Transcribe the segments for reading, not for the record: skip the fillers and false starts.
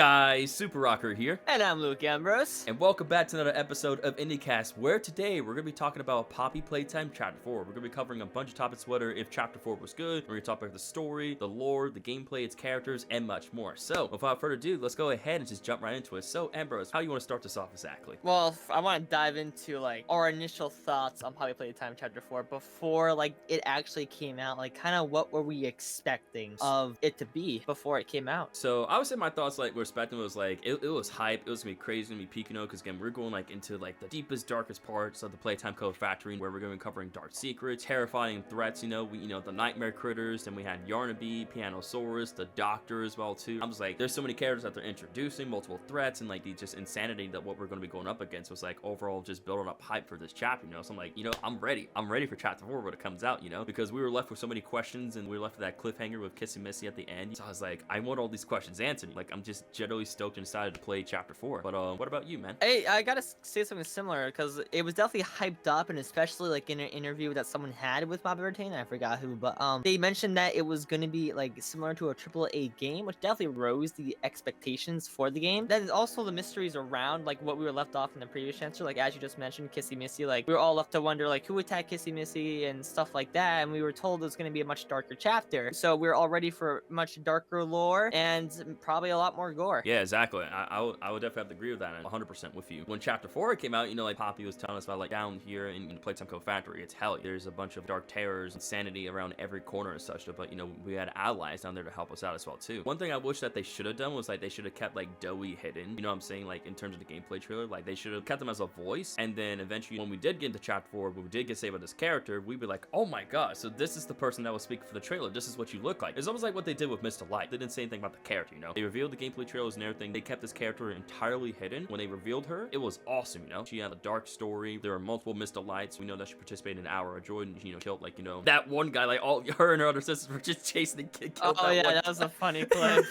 guys, Super Rocker here, And I'm Luke Ambrose. and welcome back to another episode of IndieCast, where today we're going to be talking about Poppy Playtime Chapter 4. We're going to be covering a bunch of topics, whether if Chapter 4 was good, we're going to talk about the story, the lore, the gameplay, its characters, and much more. So, without further ado, let's go ahead and just jump right into it. So, Ambrose, how do you want to start this off exactly? Well, I want to dive into our initial thoughts on Poppy Playtime Chapter 4 before it actually came out. Kind of what were we expecting of it to be before it came out? So, I would say my thoughts, we're expecting was, it was hype, it was going to be crazy, going to be peak, because again, we're going, into, the deepest, darkest parts of the Playtime Code Factory, where we're going to be covering dark secrets, terrifying threats, the nightmare critters, then we had Yarnaby, Pianosaurus, the Doctor as well, too. I'm just there's so many characters that they're introducing, multiple threats, and, the just insanity that what we're going to be going up against was, overall just building up hype for this chapter, So I'm I'm ready. I'm ready for Chapter 4 when it comes out, because we were left with so many questions, and we were left with that cliffhanger with Kissy Missy at the end. So I was I want all these questions answered. I'm just generally stoked and excited to play Chapter 4. But what about you, man? Hey, I gotta say something similar because it was definitely hyped up, and especially in an interview that someone had with Bobby Bertain, I forgot who, but they mentioned that it was gonna be similar to a AAA game, which definitely rose the expectations for the game. Then also the mysteries around what we were left off in the previous answer, as you just mentioned, Kissy Missy. We were all left to wonder who attacked Kissy Missy and stuff like that, and we were told it was gonna be a much darker chapter, so we were all ready for much darker lore and probably a lot more gore. Yeah, exactly. I would definitely have to agree with that. I'm 100% with you. When Chapter 4 came out, Poppy was telling us about down here in the Playtime Code Factory, it's hell. There's a bunch of dark terrors, insanity around every corner and such. But we had allies down there to help us out as well too. One thing I wish that they should have done was they should have kept Doey hidden. You know what I'm saying? In terms of the gameplay trailer, they should have kept them as a voice. And then eventually, when we did get into Chapter 4, when we did get saved by this character, we'd be oh my god, so this is the person that was speaking for the trailer. This is what you look like. It's almost like what they did with Mr. Light. They didn't say anything about the character. They revealed the gameplay trailers and everything. They kept this character entirely hidden. When they revealed her, it was awesome. She had a dark story. There were multiple Mr. Lights. We know that she participated in Hour of Joy and killed that one guy. All her and her other sisters were just chasing the kid. Oh yeah, that was a funny clip.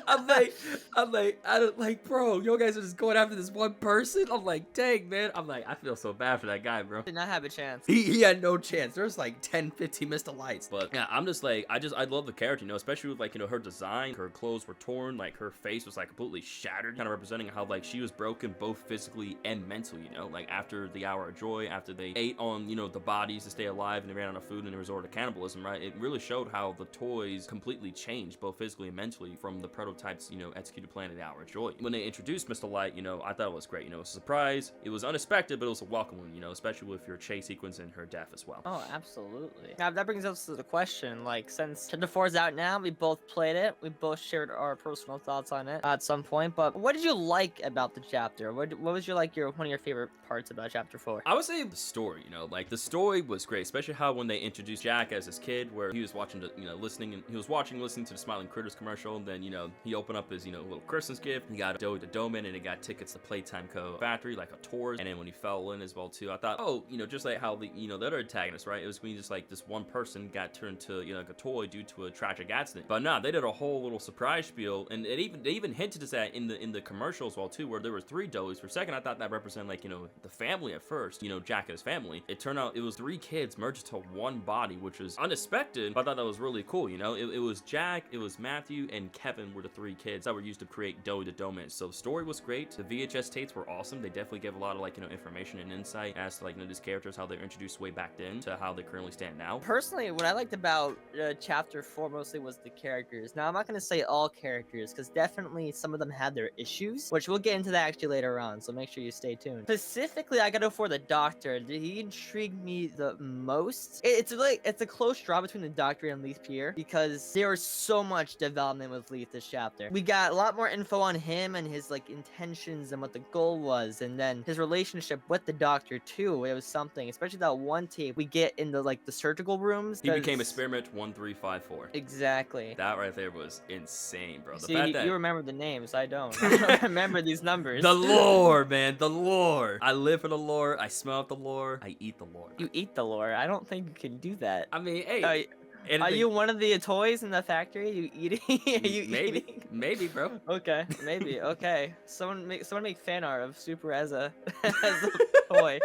I'm I don't bro, you guys are just going after this one person. I'm dang, man. I feel so bad for that guy, bro. Did not have a chance. He had no chance. There's 10, 15 Mr. Lights. But yeah, I'm just I love the character, especially with her design. Her clothes were torn, her face was completely shattered, kind of representing how she was broken both physically and mentally, after the Hour of Joy, after they ate on, the bodies to stay alive and they ran out of food and they resorted to cannibalism, right? It really showed how the toys completely changed both physically and mentally from the prototypes, executed plan of the Hour of Joy. When they introduced Mr. Light, I thought it was great. It was a surprise. It was unexpected, but it was a welcome one, especially with your chase sequence and her death as well. Oh, absolutely. Now, that brings us to the question, since Chapter 4 is out now, we both played it, we both shared our personal thoughts on it at some point, but what did you like about the chapter? What was one of your favorite parts about Chapter 4? I would say the story, the story was great, especially how when they introduced Jack as his kid, where he was watching the, listening to the Smiling Critters commercial, and then, he opened up his, little Christmas gift, he got Doey the Doman, and he got tickets to Playtime Code Factory, a tour, and then when he fell in as well, too, I thought, oh, just how the, the other antagonist, right, it was when just this one person got turned to, a toy due to a tragic accident, but nah, they did a whole little surprise spiel, and they even hinted us that in the commercial as well, too, where there was 3 Doeys. For a second, I thought that represented, the family at first, Jack and his family. It turned out it was 3 kids merged into one body, which was unexpected, but I thought that was really cool, It was Jack, it was Matthew, and Kevin were the 3 kids that were used to create Doey the Doman. So the story was great. The VHS tapes were awesome. They definitely gave a lot of, information and insight as to, these characters, how they're introduced way back then to how they currently stand now. Personally, what I liked about Chapter 4 mostly was the characters. Now, I'm not going to say all characters, because definitely some of them had their issues, which we'll get into that actually later on, so make sure you stay tuned. Specifically, I gotta go for the Doctor. He intrigued me the most. It's a close draw between the Doctor and Leith Pierre, because there was so much development with Leith this chapter. We got a lot more info on him and his intentions and what the goal was, and then his relationship with the Doctor too. It was something, especially that one tape we get in the the surgical rooms. He became Experiment 1354. Exactly. That right there was insane, bro. See, you remember the names. I don't. I don't remember these numbers. The lore, man. The lore. I live for the lore. I smell the lore. I eat the lore. You eat the lore. I don't think you can do that. I mean, hey. Are you one of the toys in the factory? You eating? Are you Maybe, eating? maybe, bro. Okay, maybe. Okay. Someone make fan art of Super as a as a toy.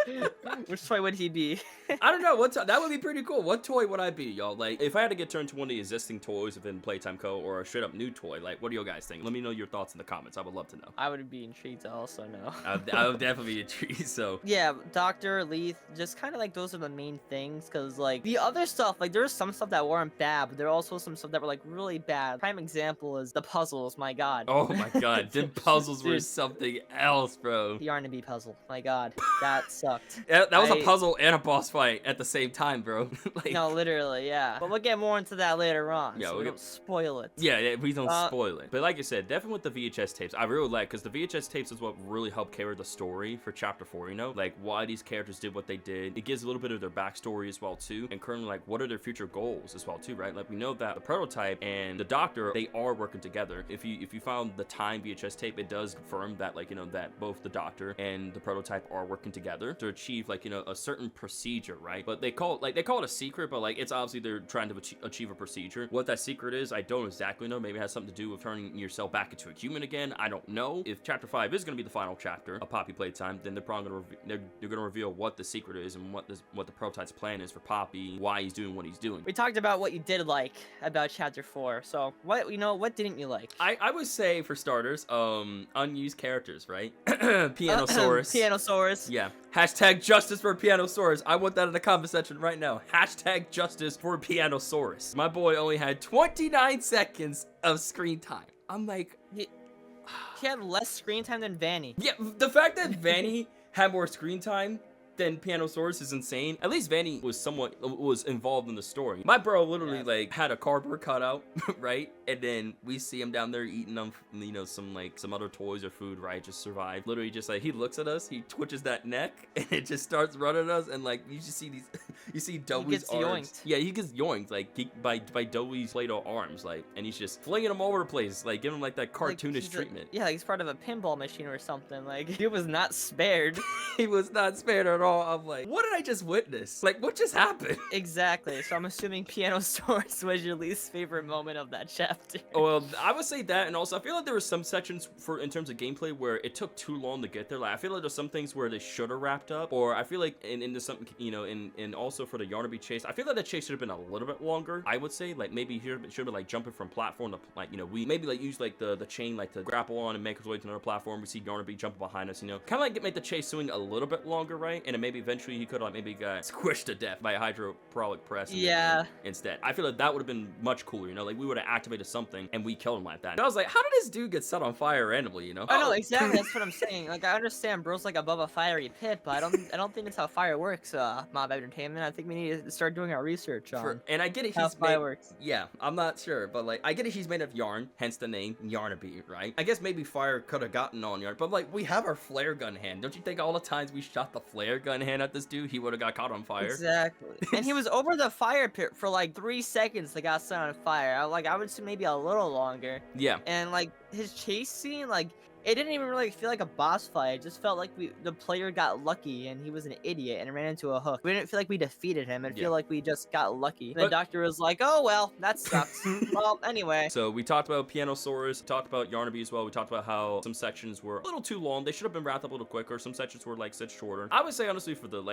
Which toy would he be? I don't know. That would be pretty cool. What toy would I be, y'all? Like, if I had to get turned to one of the existing toys within Playtime Co. or a straight up new toy, like, what do you guys think? Let me know your thoughts in the comments. I would love to know. I would be intrigued to also know. I would definitely be intrigued. So Yeah, Doctor, Leith, just kind of like those are the main things. Cause like the other stuff, like there's some stuff that weren't bad, but there are also some stuff that were like really bad. Prime example is the puzzles. My God. oh my god, them puzzles were Dude. something else, bro. The R&B puzzle. My God, that sucked. That was a puzzle and a boss fight at the same time, bro. Like, No, literally, yeah. But we'll get more into that later on. Yeah, so we'll we get- don't spoil it. yeah, we don't spoil it. But like you said, definitely with the VHS tapes, I really like, because the VHS tapes is what really helped carry the story for Chapter 4, you know? Like, why these characters did what they did. It gives a little bit of their backstory as well, too. And currently, like, what are their future goals as well, too, right? Like, we know that the prototype and the Doctor, they are working together. If you found the Time VHS tape, it does confirm that, like, you know, that both the Doctor and the prototype are working together to achieve, like, you know, a certain procedure, right? But they call it a secret, but, like, it's obviously they're trying to achieve a procedure. What that secret is, I don't exactly know. Maybe it has something to do with turning yourself back into a human again. I don't know. If Chapter 5 is going to be the final chapter of Poppy Playtime, then they're probably going to they're going to reveal what the secret is and what the prototype's plan is for Poppy, why he's doing what he's doing. We talked about what you did like about Chapter 4. So what didn't you like? I would say, for starters, unused characters, right? Pianosaurus. Pianosaurus. Yeah. Hashtag justice for Pianosaurus. I want that in the comment section right now. Hashtag justice for Pianosaurus. My boy only had 29 seconds of screen time. I'm like, He had less screen time than Vanny. yeah, the fact that Vanny had more screen time than Pianosaurus is insane. At least Vanny was involved in the story. My bro literally like had a cardboard cutout, right? And then we see him down there eating you know, some other toys or food, right? Just survive. Literally just like, he looks at us, he twitches that neck, and it just starts running at us, and like you just see these you see Dewey's arms. Yoinked. Yeah, he gets yoinked like by Dewey's Play-Doh arms, like, and he's just flinging them all over the place, like giving him like that cartoonish treatment. Yeah, like he's part of a pinball machine or something. Like he was not spared. He was not spared at all. I'm like, what did I just witness? Like, what just happened? Exactly. So I'm assuming Pianosaurus was your least favorite moment of that chapter. Well, I would say that, and also I feel like there were some sections in terms of gameplay where it took too long to get there. Like, I feel like there's some things where they should have wrapped up, or I feel like in some, you know, and also for the Yarnaby chase, I feel like the chase should have been a little bit longer. I would say, like, maybe here should have been like jumping from platform to, like, you know, we maybe like use like the chain like to grapple on and make his way to another platform. We see Yarnaby jumping behind us, you know, kind of like make the chase swing a little bit longer, right? And then maybe eventually he could like maybe got squished to death by a hydraulic press. Instead, I feel like that would have been much cooler, you know, like we would have activated something and we killed him like that. And I was like, how did this dude get set on fire randomly, you know? I know, exactly. That's what I'm saying. Like, I understand bro's like above a fiery pit, but I don't think that's how fire works. Mob Entertainment. I think we need to start doing our research on. And I get it. How fire works. Yeah, I'm not sure, but like I get it. He's made of yarn, hence the name Yarnaby, right? I guess maybe fire could have gotten on yarn, but like we have our flare gun hand. Don't you think all the times we shot the flare gun hand at this dude, he would have got caught on fire? Exactly. And he was over the fire pit for like 3 seconds. They got set on fire. I would say maybe a little longer. Yeah. And like his chase scene, like it didn't even really feel like a boss fight. It just felt like the player got lucky and he was an idiot and ran into a hook. We didn't feel like we defeated him. It feel like we just got lucky. And the doctor was like, oh well, that sucks. Well, anyway. So we talked about Pianosaurus, talked about Yarnaby as well. We talked about how some sections were a little too long. They should have been wrapped up a little quicker. Some sections were like said shorter. I would say honestly for the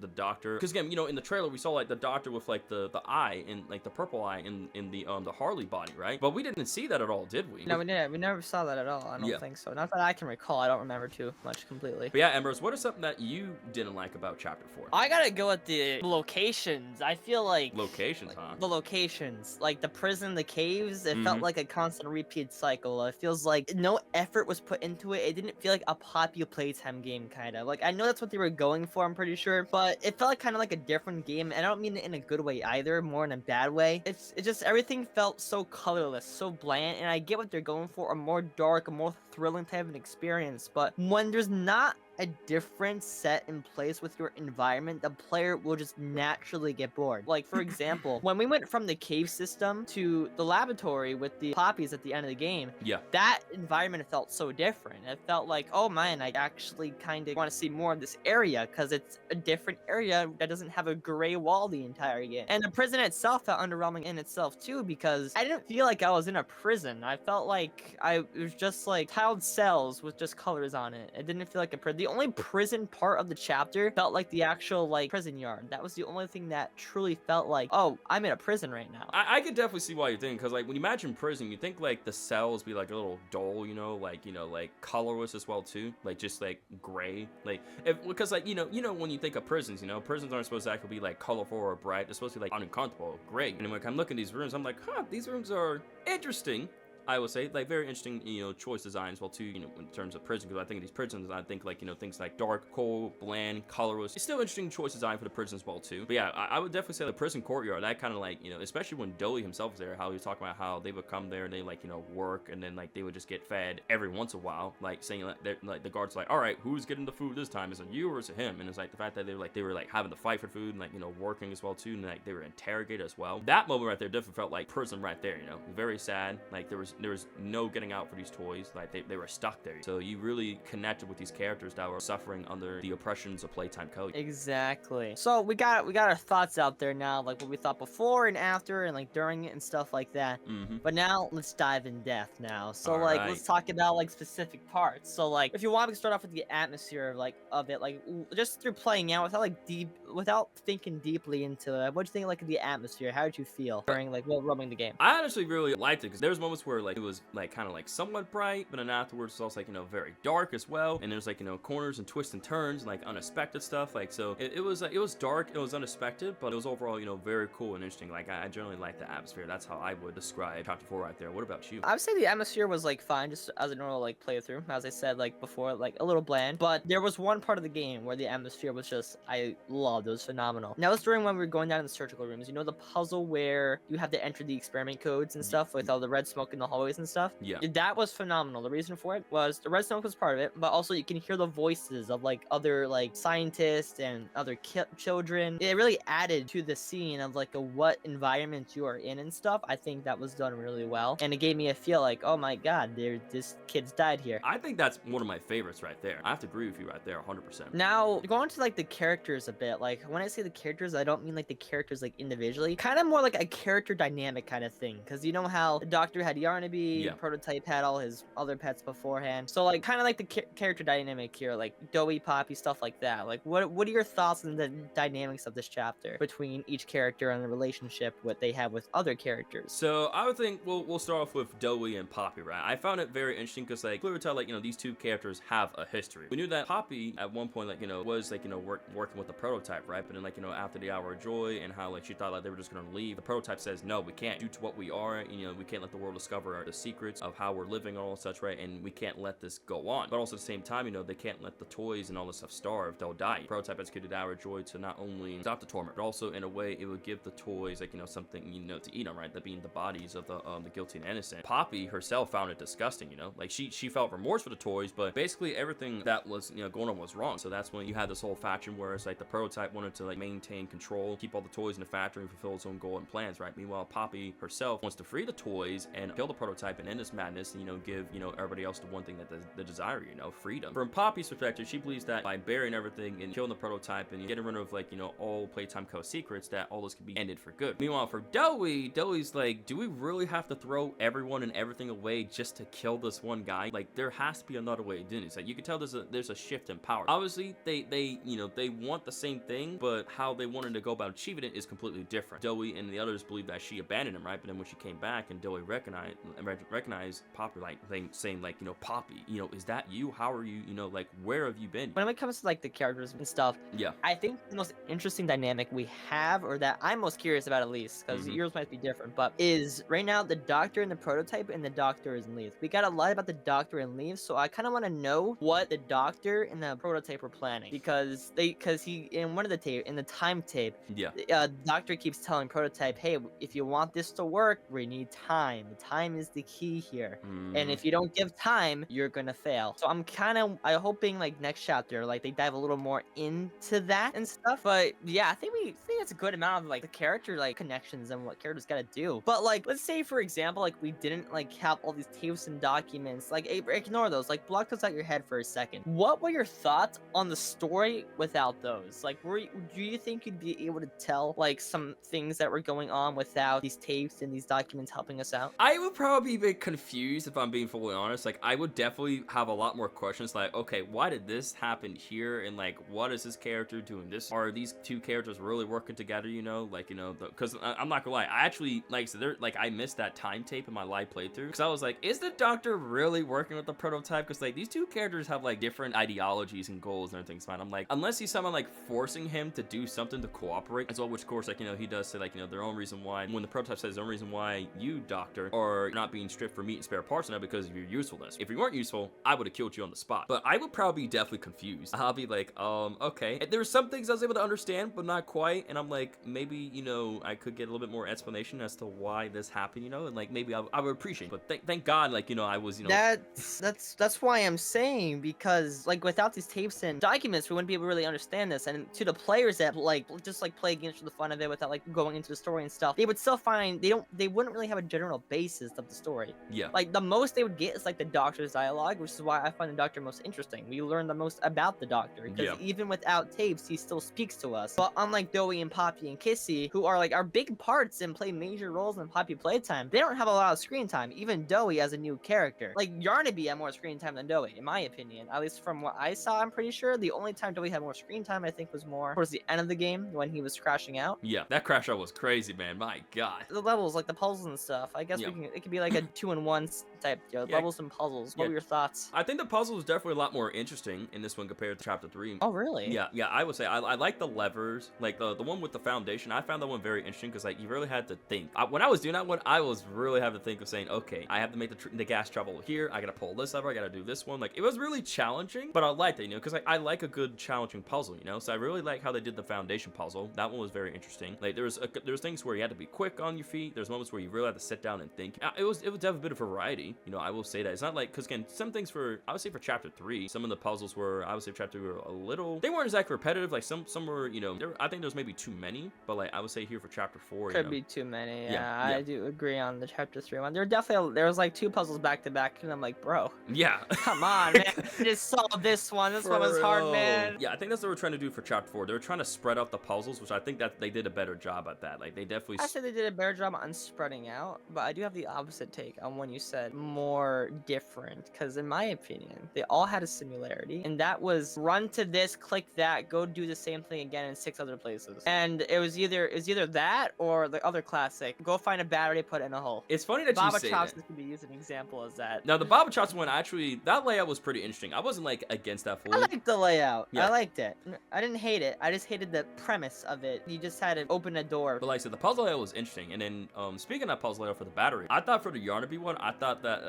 the doctor, because again, you know, in the trailer we saw like the doctor with like the eye and like the purple eye in the Harley body, right? But we didn't see that at all, did we? No, we didn't. We never saw that at all. I don't think so. Not that I can recall. I don't remember too much completely. But yeah, Ambrose, what is something that you didn't like about Chapter 4? I gotta go with the locations. I feel like locations, huh? The locations, like the prison, the caves. It felt like a constant repeat cycle. It feels like no effort was put into it. It didn't feel like a Poppy Playtime game, kind of. Like I know that's what they were going for. I'm pretty sure, but it felt like kind of like a different game, and I don't mean it in a good way either. More in a bad way. It just everything felt so colorless, so bland, and I get what they're going for—a more dark, a more thrilling type of experience. But when there's not a different set in place with your environment, the player will just naturally get bored. Like, for example, when we went from the cave system to the laboratory with the poppies at the end of the game, Yeah. that environment felt so different. It felt like, oh man, I actually kind of want to see more of this area because it's a different area that doesn't have a gray wall the entire game. And the prison itself felt underwhelming in itself too, because I didn't feel like I was in a prison. I felt like it was just like tiled cells with just colors on it. It didn't feel like a prison. The only prison part of the chapter felt like the actual like prison yard. That was the only thing that truly felt like, oh, I'm in a prison right now. I could definitely see why you think, because like when you imagine prison, you think like the cells be like a little dull, like like colorless as well too, like just like gray, like because like when you think of prisons, prisons aren't supposed to actually be like colorful or bright. They're supposed to be like uncomfortable, gray. And when I'm looking at these rooms, I'm like, these rooms are interesting. I would say, like, very interesting, choice design as well too, in terms of prison, because I think of these prisons, I think like, things like dark, cold, bland, colorless. It's still interesting choice design for the prison as well too. But yeah, I would definitely say the prison courtyard, that kind of like, especially when Doey himself was there, how he was talking about how they would come there and they like, work, and then like they would just get fed every once in a while, like saying like the guards like, all right, who's getting the food this time? Is it you or is it him? And it's like the fact that they were like having to fight for food and like, working as well too, and like they were interrogated as well. That moment right there definitely felt like prison right there, very sad. Like there was no getting out for these toys, like they were stuck there. So you really connected with these characters that were suffering under the oppressions of Playtime Code. Exactly. So we got our thoughts out there now, like what we thought before and after and like during it and stuff like that. But now let's dive in depth now. So let's talk about like specific parts. So like if you want to start off with the atmosphere of it, like just through playing out without thinking deeply into it, what do you think like of the atmosphere? How did you feel during like roaming the game? I honestly really liked it, because there was moments where like it was like kind of like somewhat bright, but then afterwards it's also like very dark as well, and there's like corners and twists and turns and like unexpected stuff, like so it was dark, it was unexpected, but it was overall very cool and interesting. Like I generally like the atmosphere. That's how I would describe chapter 4 right there. What about you? I would say the atmosphere was like fine, just as a normal like playthrough, as I said like before, like a little bland, but there was one part of the game where the atmosphere was just, I loved. It was phenomenal. And that was during when we were going down in the surgical rooms, the puzzle where you have to enter the experiment codes and stuff with all the red smoke in the hallways and stuff. Yeah, that was phenomenal. The reason for it was the red smoke was part of it, but also you can hear the voices of like other like scientists and other children. It really added to the scene of like what environment you are in and stuff. I think that was done really well, and it gave me a feel like, oh my god, this kid's died here. I think that's one of my favorites right there. I have to agree with you right there 100%. Now going to like the characters a bit, like when I say the characters, I don't mean like the characters like individually, kind of more like a character dynamic kind of thing, because you know how the doctor had Yarnaby, yeah. Prototype had all his other pets beforehand, so like kind of like the character dynamic here, like Doey, Poppy, stuff like that. Like what are your thoughts on the dynamics of this chapter between each character and the relationship what they have with other characters? So I would think we'll start off with Doey and Poppy, right? I found it very interesting because like clearly tell like these two characters have a history. We knew that Poppy at one point like was like working with the prototype, right? But then like after the Hour of Joy and how like she thought like they were just gonna leave, the prototype says no, we can't, due to what we are, we can't let the world discover the secrets of how we're living and all such, right? And we can't let this go on. But also at the same time, they can't let the toys and all this stuff starve. They'll die. The prototype executed the Hour of Joy to not only stop the torment, but also in a way it would give the toys like something to eat on, right? That being the bodies of the guilty and innocent. Poppy herself found it disgusting, like she felt remorse for the toys, but basically everything that was going on was wrong. So that's when you had this whole faction where it's like the prototype wanted to like maintain control, keep all the toys in the factory and fulfill its own goal and plans, right? Meanwhile, Poppy herself wants to free the toys and kill the prototype and end this madness, and give everybody else the one thing that the desire, freedom. From Poppy's perspective, she believes that by burying everything and killing the prototype and getting rid of like all Playtime Co secrets, that all this could be ended for good. Meanwhile, for Doey's like, do we really have to throw everyone and everything away just to kill this one guy? Like there has to be another way of doing it. It's like you can tell there's a shift in power. Obviously they want the same thing, but how they wanted to go about achieving it is completely different. Doey and the others believe that she abandoned him, right? But then when she came back and Doey recognized Poppy, like saying like, Poppy, is that you? How are you? Like where have you been? When it comes to like the characters and stuff, yeah, I think the most interesting dynamic we have, or that I'm most curious about at least, because yours might be different, but is right now the doctor and the prototype and the doctor is in leave. We got a lot about the doctor in leave, so I kind of want to know what the doctor and the prototype were planning, because in one one of the tape in the time tape, Yeah. Doctor keeps telling Prototype, "Hey, if you want this to work, we need time. Time is the key here. And Mm. if you don't give time, you're gonna fail." So I'm hoping like next chapter, like they dive a little more into that and stuff. But yeah, I think it's a good amount of like the character like connections and what characters gotta do. But like, let's say for example, like we didn't like have all these tapes and documents. Like ignore those. Like block those out your head for a second. What were your thoughts on the story without those? Like, do you think you'd be able to tell like some things that were going on without these tapes and these documents helping us out? I would probably be confused if I'm being fully honest. Like, I would definitely have a lot more questions. Like, okay, why did this happen here? And like, what is this character doing? Are these two characters really working together? You know, like because I'm not gonna lie, I actually like I missed that time tape in my live playthrough because I was like, is the Doctor really working with the Prototype? Because like these two characters have like different ideologies and goals and everything's fine. I'm like, unless he's someone like forcing him to do something to cooperate as well, which of course like he does say like their own reason why when the Prototype says their own reason why you Doctor are not being stripped for meat and spare parts now because of your usefulness. If you weren't useful, I would have killed you on the spot. But I would probably be definitely confused. I'll be like, okay. And there's some things I was able to understand, but not quite. And I'm like, maybe I could get a little bit more explanation as to why this happened, and like maybe I would appreciate it. But thank God, like I was, That's why I'm saying, because like without these tapes and documents, we wouldn't be able to really understand this. And to the players that like just like play games for the fun of it without like going into the story and stuff, they would still find they wouldn't really have a general basis of the story. Yeah. Like the most they would get is like the Doctor's dialogue, which is why I find the Doctor most interesting. We learn the most about the Doctor because even without tapes, he still speaks to us. But unlike Dowie and Poppy and Kissy, who are like our big parts and play major roles in Poppy Playtime, they don't have a lot of screen time. Even Dowie as a new character, like Yarnaby had more screen time than Dowie, in my opinion. At least from what I saw, I'm pretty sure the only time Dowie had more screen time, I think, was more towards the end of the game when he was crashing out. Yeah, that crash out was crazy, man. My God. The levels, like the puzzles and stuff. I guess it could be like a 2-in-1 type deal. Levels and puzzles. What were your thoughts? I think the puzzle was definitely a lot more interesting in this one compared to Chapter 3. Oh, really? Yeah, I would say I like the levers, like the one with the foundation. I found that one very interesting because like you really had to think. When I was doing that one, I was really having to think of saying, okay, I have to make the gas travel here. I gotta pull this lever. I gotta do this one. Like it was really challenging, but I liked it, because I like a good challenging puzzle, So I really like how they did the foundation puzzle. That one was very interesting. Like there's things where you had to be quick on your feet. There's moments where you really had to sit down and think. It was definitely a bit of variety. I will say that it's not like because again, some things I would say for Chapter 3, some of the puzzles were I would say Chapter 3 were a little. They weren't exactly repetitive. Like some were I think there's maybe too many. But like I would say here for Chapter 4, could be too many. Yeah, yeah. I do agree on the Chapter 3 one. There was like 2 puzzles back to back, and I'm like, bro. Yeah. Come on, man. I just saw this one. This one was hard, man. Yeah, I think that's what they were trying to do for Chapter 4. They were trying to spread out the puzzles, which I think that they did a better job at that. Like they definitely. I said they did a better job on spreading out, but I do have the opposite take on when you said more different, because in my opinion, they all had a similarity, and that was run to this, click that, go do the same thing again in 6 other places. And it was either that or the other classic, go find a battery, put it in a hole. It's funny that Baba you say Chops that. could be used as an example as that. Now the Baba Chops one, actually, that layout was pretty interesting. I wasn't like against that fully. I liked the layout. Yeah. I liked it. I didn't hate it. I just hated the premise of it. You just had to open a door. But like I said, the puzzle layout was interesting. And then speaking of that puzzle layout for the battery, I thought for the Yarnaby one, I thought that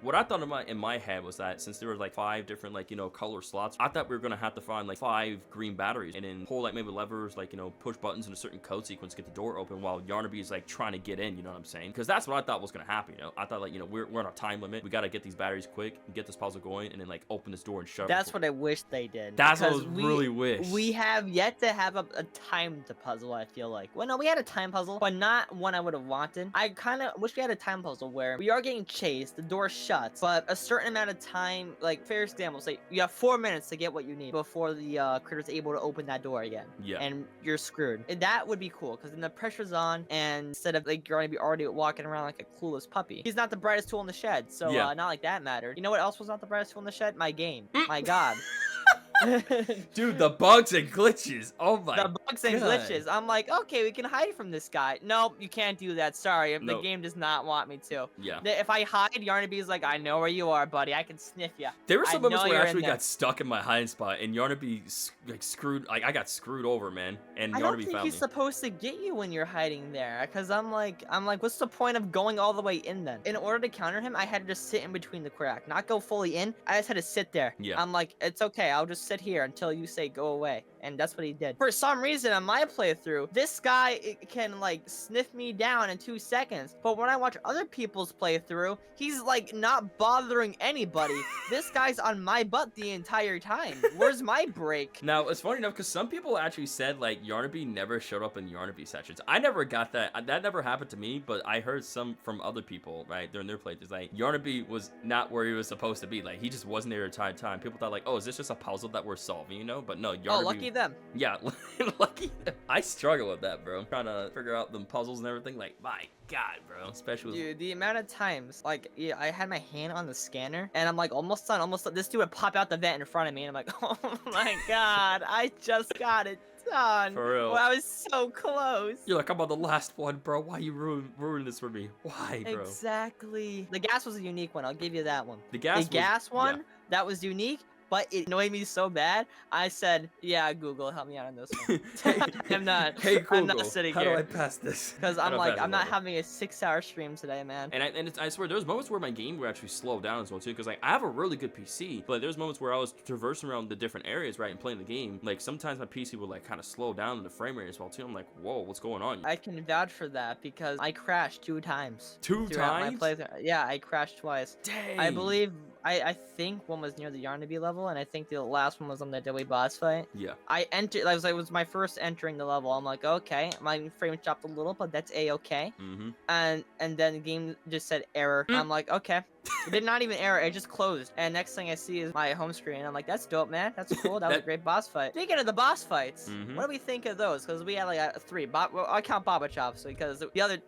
what I thought in my head was that since there were like 5 different color slots, I thought we were gonna have to find like 5 green batteries and then pull like maybe levers, like push buttons in a certain code sequence to get the door open while Yarnaby is like trying to get in. You know what I'm saying? Because that's what I thought was gonna happen. I thought like we're on a time limit. We gotta get these batteries quick and get this puzzle going, and then like open this door and shut. That's what I wish they did. That's what I really wish. We have yet to have a timed puzzle. I feel like. Well, no, we had a time puzzle, but not one I would have wanted. I kind of wish we had a time puzzle where we are getting chased, the door shuts, but a certain amount of time, like fair example, say you have 4 minutes to get what you need before the critter's able to open that door again. Yeah. And you're screwed. And that would be cool, because then the pressure's on, and instead of like you're gonna be already walking around like a clueless puppy, he's not the brightest tool in the shed. So not like that mattered. You know what else was not the brightest tool in the shed? My game. My God. Dude, the bugs and glitches. Oh my god. The bugs and glitches. I'm like, okay, we can hide from this guy. Nope, you can't do that. Sorry, Nope. the game does not want me to. Yeah. If I hide, Yarnaby's like, I know where you are, buddy. I can sniff you. There were some moments where I actually there. got stuck in my hiding spot, and Yarnaby like screwed. Like I got screwed over, man. And I don't Yarnaby think found he's me. supposed to get you when you're hiding there, because I'm like, what's the point of going all the way in then? In order to counter him, I had to just sit in between the crack, not go fully in. I just had to sit there. Yeah. I'm like, it's okay. I'll just sit here until you say go away. and that's what he did. For some reason, on my playthrough, this guy can like sniff me down in 2 seconds. But when I watch other people's playthrough, he's like not bothering anybody. This guy's on my butt the entire time. Where's my break? Now, it's funny enough because some people actually said like Yarnaby never showed up in Yarnaby sessions. I never got that. That never happened to me, but I heard some from other people, right, during their playthroughs. Like, Yarnaby was not where he was supposed to be. Like, he just wasn't there at the time. People thought like, oh, is this just a puzzle that we're solving, you know? But no, Yarnaby... Oh, lucky them. Yeah, lucky them. I struggle with that, bro. Trying to figure out the puzzles and everything. Like, my God, bro. Especially with... Dude, the amount of times, like, yeah, I had my hand on the scanner, and I'm like, almost done, almost done. This dude would pop out the vent in front of me, and I'm like, oh my God, I just got it done. For real. Well, I was so close. You're like, I'm on the last one, bro. Why you ruin this for me? Why, bro? Exactly. The gas was a unique one. I'll give you that one. The gas one, yeah. that was unique. But it annoyed me so bad, I said, yeah, Google, help me out on this one. I'm not, hey, Google, I'm not sitting how here. do I pass this? Because I'm like, I'm not having a 6-hour stream today, man. And I swear, there's moments where my game would actually slow down as well, too. Because, like, I have a really good PC, but there's moments where I was traversing around the different areas, right, and playing the game. Like, sometimes my PC would, like, kind of slow down in the frame rate as well, too. I'm like, whoa, what's going on? I can vouch for that because I crashed 2 times. 2 times? My playthrough. Yeah, I crashed twice. Dang. I believe... I think one was near the Yarnaby level, and I think the last one was on the Deadly boss fight. Yeah. I entered. It was my first entering the level. I'm like, okay, my frame dropped a little, but that's a-okay. Mm-hmm. And then the game just said error. I'm like, okay. It did not even error. It just closed. And next thing I see is my home screen. I'm like, that's dope, man. That's cool. That was a great boss fight. Speaking of the boss fights, what do we think of those? Because we had like 3. Well, I count Baba Chops because the other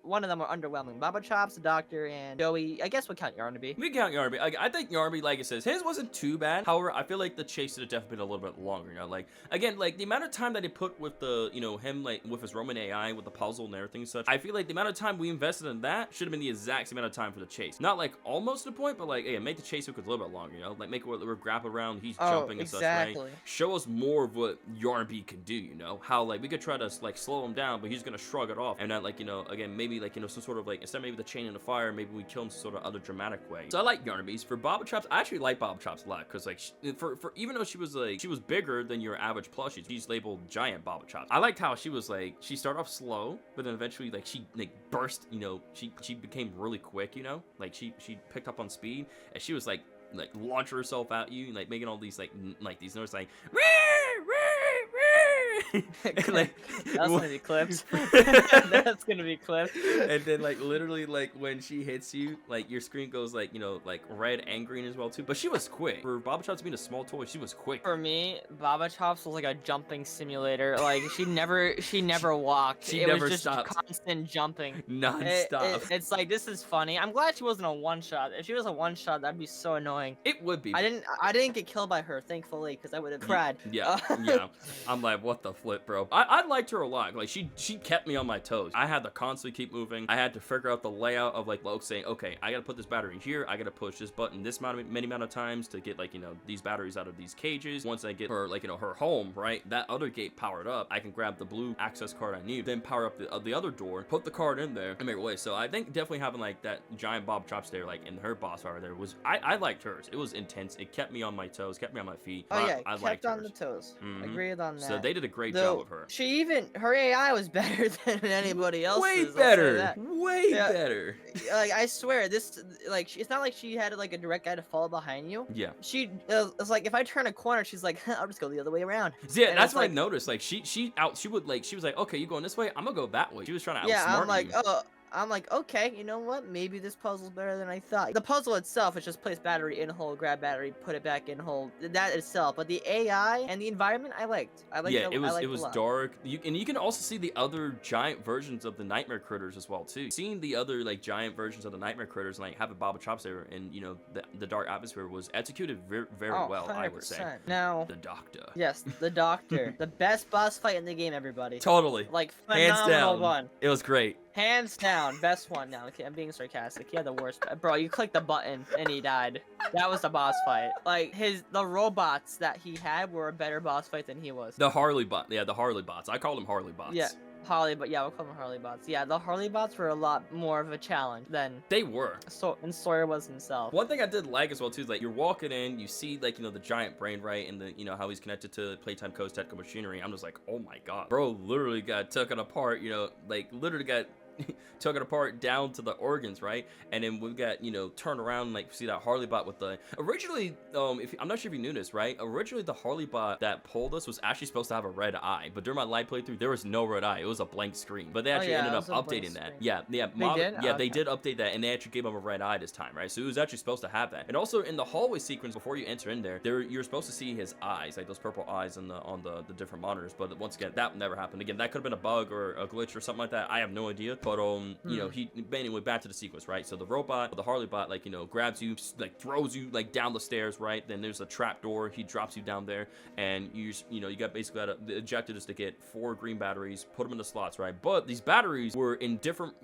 one of them were underwhelming. Baba Chops, the Doctor, and Joey. I guess we'll count Yarnaby. We count Yarnaby. I think Yarnaby, like it says, his wasn't too bad. However, I feel like the chase should have definitely been a little bit longer. You know, like again, like the amount of time that he put with the, you know, him like with his Roman AI with the puzzle and everything and such. I feel like the amount of time we invested in that should have been the exact same amount of time for the chase. Not like almost to the point, but like, yeah, make the chase look a little bit longer. You know, like make it where we're grappling around, he's jumping and such. Right? Show us more of what Yarnaby can do. You know, how like we could try to like slow him down, but he's gonna shrug it off, and not like, you know, again maybe like, you know, some sort of like instead of maybe the chain in the fire, maybe we kill him some sort of other dramatic way. So I like Yarnaby's. For Baba Chops, I actually like Baba Chops a lot because like for even though she was bigger than your average plushie, she's labeled giant Baba Chops. I liked how she was like, she started off slow, but then eventually like she like burst. You know, she became really quick. You know, like she picked up on speed, and she was like launch herself at you, like making all these like these notes like like, that's gonna be clipped. That's gonna be clipped. And then like literally like when she hits you, like your screen goes like, you know, like red and green as well too. But she was quick. For Baba Chops being a small toy, she was quick. For me, Baba Chops was like a jumping simulator. Like she never walked. She it never was just stopped. Constant jumping. Non-stop. It's like, this is funny. I'm glad she wasn't a one-shot. If she was a one-shot, that'd be so annoying. It would be. I didn't get killed by her, thankfully, because I would have cried. Yeah, yeah. I'm like, what the flip, bro? I liked her a lot. Like she kept me on my toes. I had to constantly keep moving. I had to figure out the layout of like saying, okay, I gotta put this battery here. I gotta push this button this many amount of times to get like, you know, these batteries out of these cages. Once I get her like, you know, her home, right, that other gate powered up, I can grab the blue access card I need, then power up the other door, put the card in there, and make her way. So I think definitely having like that giant Bob Chops there, like in her boss fight there, was I liked hers. It was intense. It kept me on my toes, kept me on my feet. Oh yeah, I kept on hers. the toes. Agreed on that. So they did a great job with her. Her AI was better than anybody else's. Way better. Way better. Like I swear, this like it's not like she had like a direct guy to follow behind you. Yeah. She it's like if I turn a corner, she's like, I'll just go the other way around. Yeah, and that's what I noticed. Like she was like, okay, you going this way? I'm gonna go that way. She was trying to outsmart you. I'm like, okay, you know what? Maybe this puzzle's better than I thought. The puzzle itself is just place battery in hole, grab battery, put it back in hole. That itself, but the AI and the environment, I liked. Yeah, it was dark. You can also see the other giant versions of the nightmare critters as well too. Seeing the other like giant versions of the nightmare critters and like having Baba Chops there, and you know the dark atmosphere was executed very well. 100%. I would say. Now the Doctor. Yes, the Doctor, the best boss fight in the game, everybody. Totally. Like phenomenal hands down. one. It was great. Hands down, best one. Now, okay, I'm being sarcastic. He had the worst. Bro, you clicked the button and he died. That was the boss fight. Like the robots that he had were a better boss fight than he was. The Harley bot. Yeah, the Harley bots. I call them Harley bots. Yeah. But yeah, we'll call them Harley bots. Yeah, the Harley bots were a lot more of a challenge than They were. and Sawyer was himself. One thing I did like as well too is like you're walking in, you see like the giant brain, right, and the how he's connected to Playtime Co's technical machinery. I'm just like, oh my god, bro, literally got taken apart. Like literally got took it apart down to the organs, right? And then we've got turn around and like see that Harley bot with the originally I'm not sure if you knew this, right? Originally the Harley bot that pulled us was actually supposed to have a red eye, but during my live playthrough there was no red eye. It was a blank screen. But they actually ended up updating that. They did update that, and they actually gave him a red eye this time, right? So it was actually supposed to have that. And also in the hallway sequence before you enter in there you're supposed to see his eyes, like those purple eyes on the different monitors. But once again, that never happened. Again, that could have been a bug or a glitch or something like that. I have no idea. But he anyway, back to the sequence, right? So the robot, the Harley bot, like grabs you, like throws you like down the stairs, right? Then there's a trap door. He drops you down there, and you got basically the objective is to get 4 green batteries, put them in the slots, right? But these batteries were in different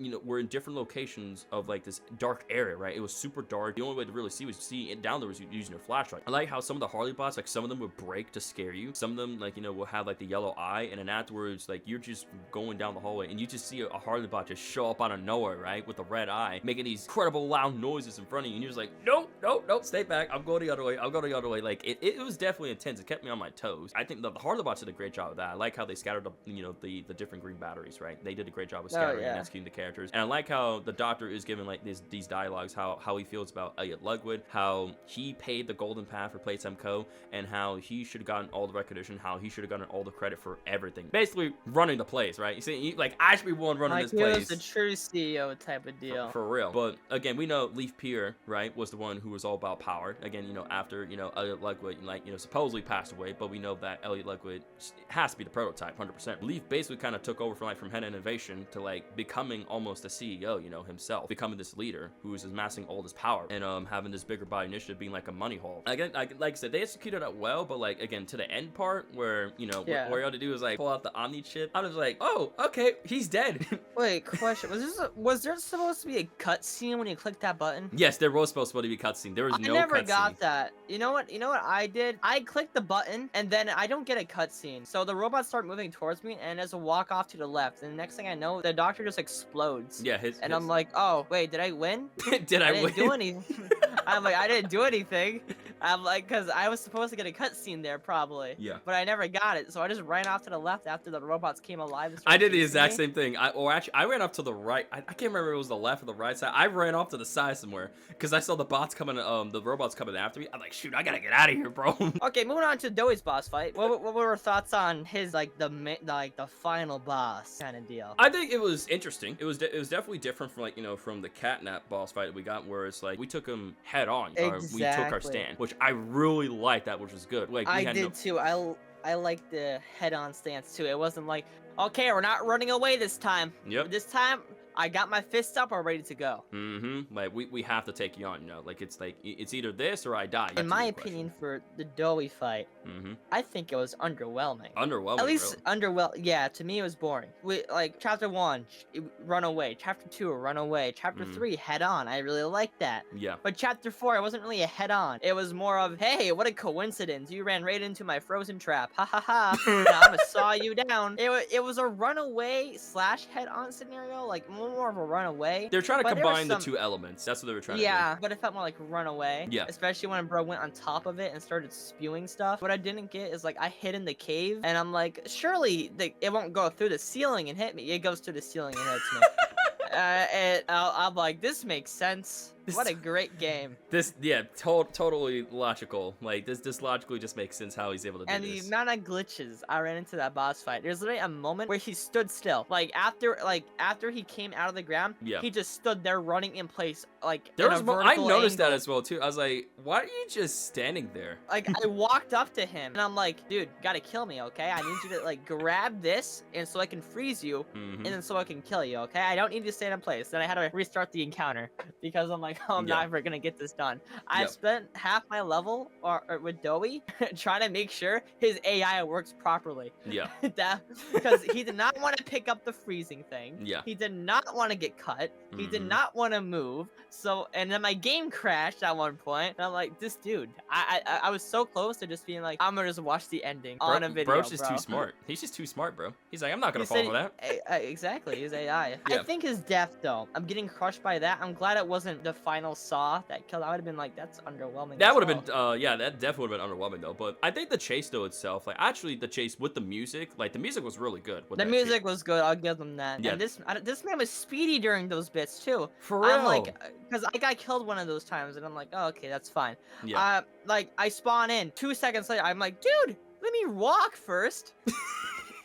locations of like this dark area, right? It was super dark. The only way to really see was see it down there was using your flashlight. I like how some of the Harley bots, like some of them would break to scare you. Some of them like will have like the yellow eye, and then afterwards like you're just going down the hallway and you just see a Harley bot just show up out of nowhere, right, with a red eye, making these incredible loud noises in front of you, and you're just like, nope, stay back, I'm going the other way. Like it was definitely intense. It kept me on my toes. I think the Harley bots did a great job of that. I like how they scattered the different green batteries, right? They did a great job of scattering and executing the characters. And I like how the doctor is giving like these dialogues, how he feels about Elliot Ludwig, how he paid the golden path for Playtime Co, and how he should have gotten all the recognition, how he should have gotten all the credit for everything, basically running the place, right? You see, like I should be one running this place. He was the true CEO type of deal. For real. But again, we know Leaf Pier, right, was the one who was all about power. Again, after Elliot Ludwig supposedly passed away, but we know that Elliot Ludwig has to be the prototype 100%. Leaf basically kind of took over from head innovation to like becoming almost a CEO, himself, becoming this leader who is amassing all this power and having this bigger body initiative being like a money haul. Again, like I said, they executed it well, but like again to the end part where where you had to do is like pull out the Omni chip. I was like, oh, okay, he's dead. Wait, question: was there supposed to be a cutscene when you click that button? Yes, there was supposed to be a cutscene. There was no cutscene. I never got that. You know what I did? I clicked the button and then I don't get a cutscene. So the robots start moving towards me and as a walk off to the left. And the next thing I know, the doctor just explodes. Yeah, I'm like, oh wait, did I win? Did I win? Didn't do anything. I'm like, I didn't do anything. I'm like, because I was supposed to get a cutscene there probably. Yeah. But I never got it. So I just ran off to the left after the robots came alive. I did the exact same thing. I ran off to the right. I can't remember if it was the left or the right side. I ran off to the side somewhere because I saw the bots coming. The robots coming after me. I'm like, shoot, I gotta get out of here, bro. Okay, moving on to Doey's boss fight. What were your thoughts on his the final boss kind of deal? I think it was interesting. It was definitely different from from the catnap boss fight that we got, where it's like we took him head on. Exactly. We took our stand, which I really liked that, which was good. Like I did too. I liked the head-on stance too. It wasn't like, okay, we're not running away this time. Yep. This time, I got my fists up or ready to go. Like we have to take you on, like it's either this or I die. In my opinion, for the Doey fight, I think it was underwhelming. Underwhelming. At least yeah, to me it was boring. Chapter 1, run away. Chapter 2, run away. Chapter 3, head on. I really liked that. Yeah. But Chapter 4, it wasn't really a head on. It was more of, hey, what a coincidence. You ran right into my frozen trap. Ha ha ha. Now I'm gonna saw you down. It was a runaway / head on scenario, like more of a runaway. They're trying to combine the two elements. That's what they were trying to do. Yeah, but it felt more like runaway. Yeah. Especially when bro went on top of it and started spewing stuff. What I didn't get is I hid in the cave and I'm like, surely it won't go through the ceiling and hit me. It goes through the ceiling and hits me. I'm like, this makes sense. What a great game. Totally logical. Like this logically just makes sense how he's able to do this. And the amount of glitches I ran into that boss fight. There's literally a moment where he stood still. After he came out of the ground, he just stood there running in place. I noticed that as well too. I was like, why are you just standing there? I walked up to him and I'm like, dude, you gotta kill me, okay? I need you to grab this and so I can freeze you and then so I can kill you, okay? I don't need you to stand in place. Then I had to restart the encounter because I'm like, know I'm Yeah. not ever gonna get this done. I Yep. spent half my level or with Doey trying to make sure his AI works properly. Yeah. That because he did not want to pick up the freezing thing. Yeah. He did not want to get cut. He did Mhm. not want to move. So and then my game crashed at one point. And I'm like, this dude. I was so close to just being like, I'm gonna just watch the ending on a video, Bro's just bro. too smart. He's just too smart, bro. He's like, I'm not gonna He fall said for that. exactly his AI. I Yeah. think his death though. I'm getting crushed by that. I'm glad it wasn't the final saw that killed. I would have been like, that's underwhelming. That as would have well. been, yeah, that definitely would have been underwhelming though. But I think the chase though itself, like actually the chase with the music, like the music was really good. With The that chase. music was good. I'll give them that. Yeah. And this man was speedy during those bits too. For I'm real. like, because I got killed one of those times, and I'm like, oh, okay, that's fine. Yeah. Like I spawn in 2 seconds later. I'm like, dude, let me walk first.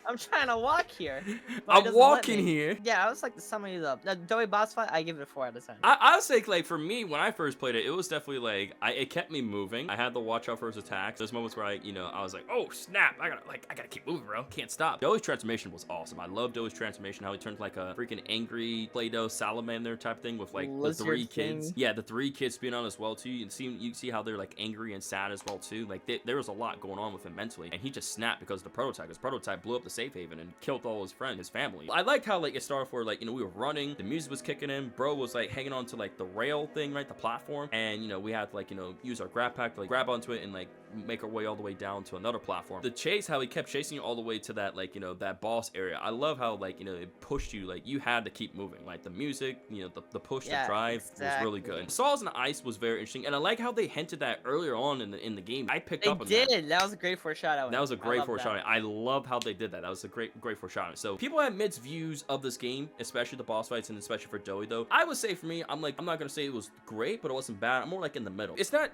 I'm trying to walk here. But it I'm doesn't let walking me. here. Yeah, I was like the summary of the Doey boss fight. I give it a 4 out of 10. I would say like for me when I first played it, it was definitely like it kept me moving. I had to watch out for his attacks. There's moments where I was like, oh snap, I gotta keep moving, bro. Can't stop. Doey's transformation was awesome. I love Doey's transformation. How he turned like a freaking angry Play-Doh salamander type thing with like Lizard the 3 kids. thing. Yeah, the 3 kids being on as well too. You see how they're like angry and sad as well too. Like there was a lot going on with him mentally, and he just snapped because of the prototype. His prototype blew up the safe haven and killed all his friends, his family. I liked how like it started for like we were running, the music was kicking in, bro was like hanging on to like the rail thing, right, the platform, and we had to like use our grab pack to like grab onto it and like make our way all the way down to another platform. The chase, how he kept chasing you all the way to that like that boss area. I love how like it pushed you, like you had to keep moving. Like the music, the push, the drive was really good. Saws in the Ice was very interesting, and I like how they hinted that earlier on in the game. I picked up on that. They did. That was a great foreshadowing. That was a great foreshadowing. I love how they did that. That was a great foreshadowing. So people had mixed views of this game, especially the boss fights and especially for Doey though. I would say for me, I'm not gonna say it was great, but it wasn't bad. I'm more like in the middle. It's not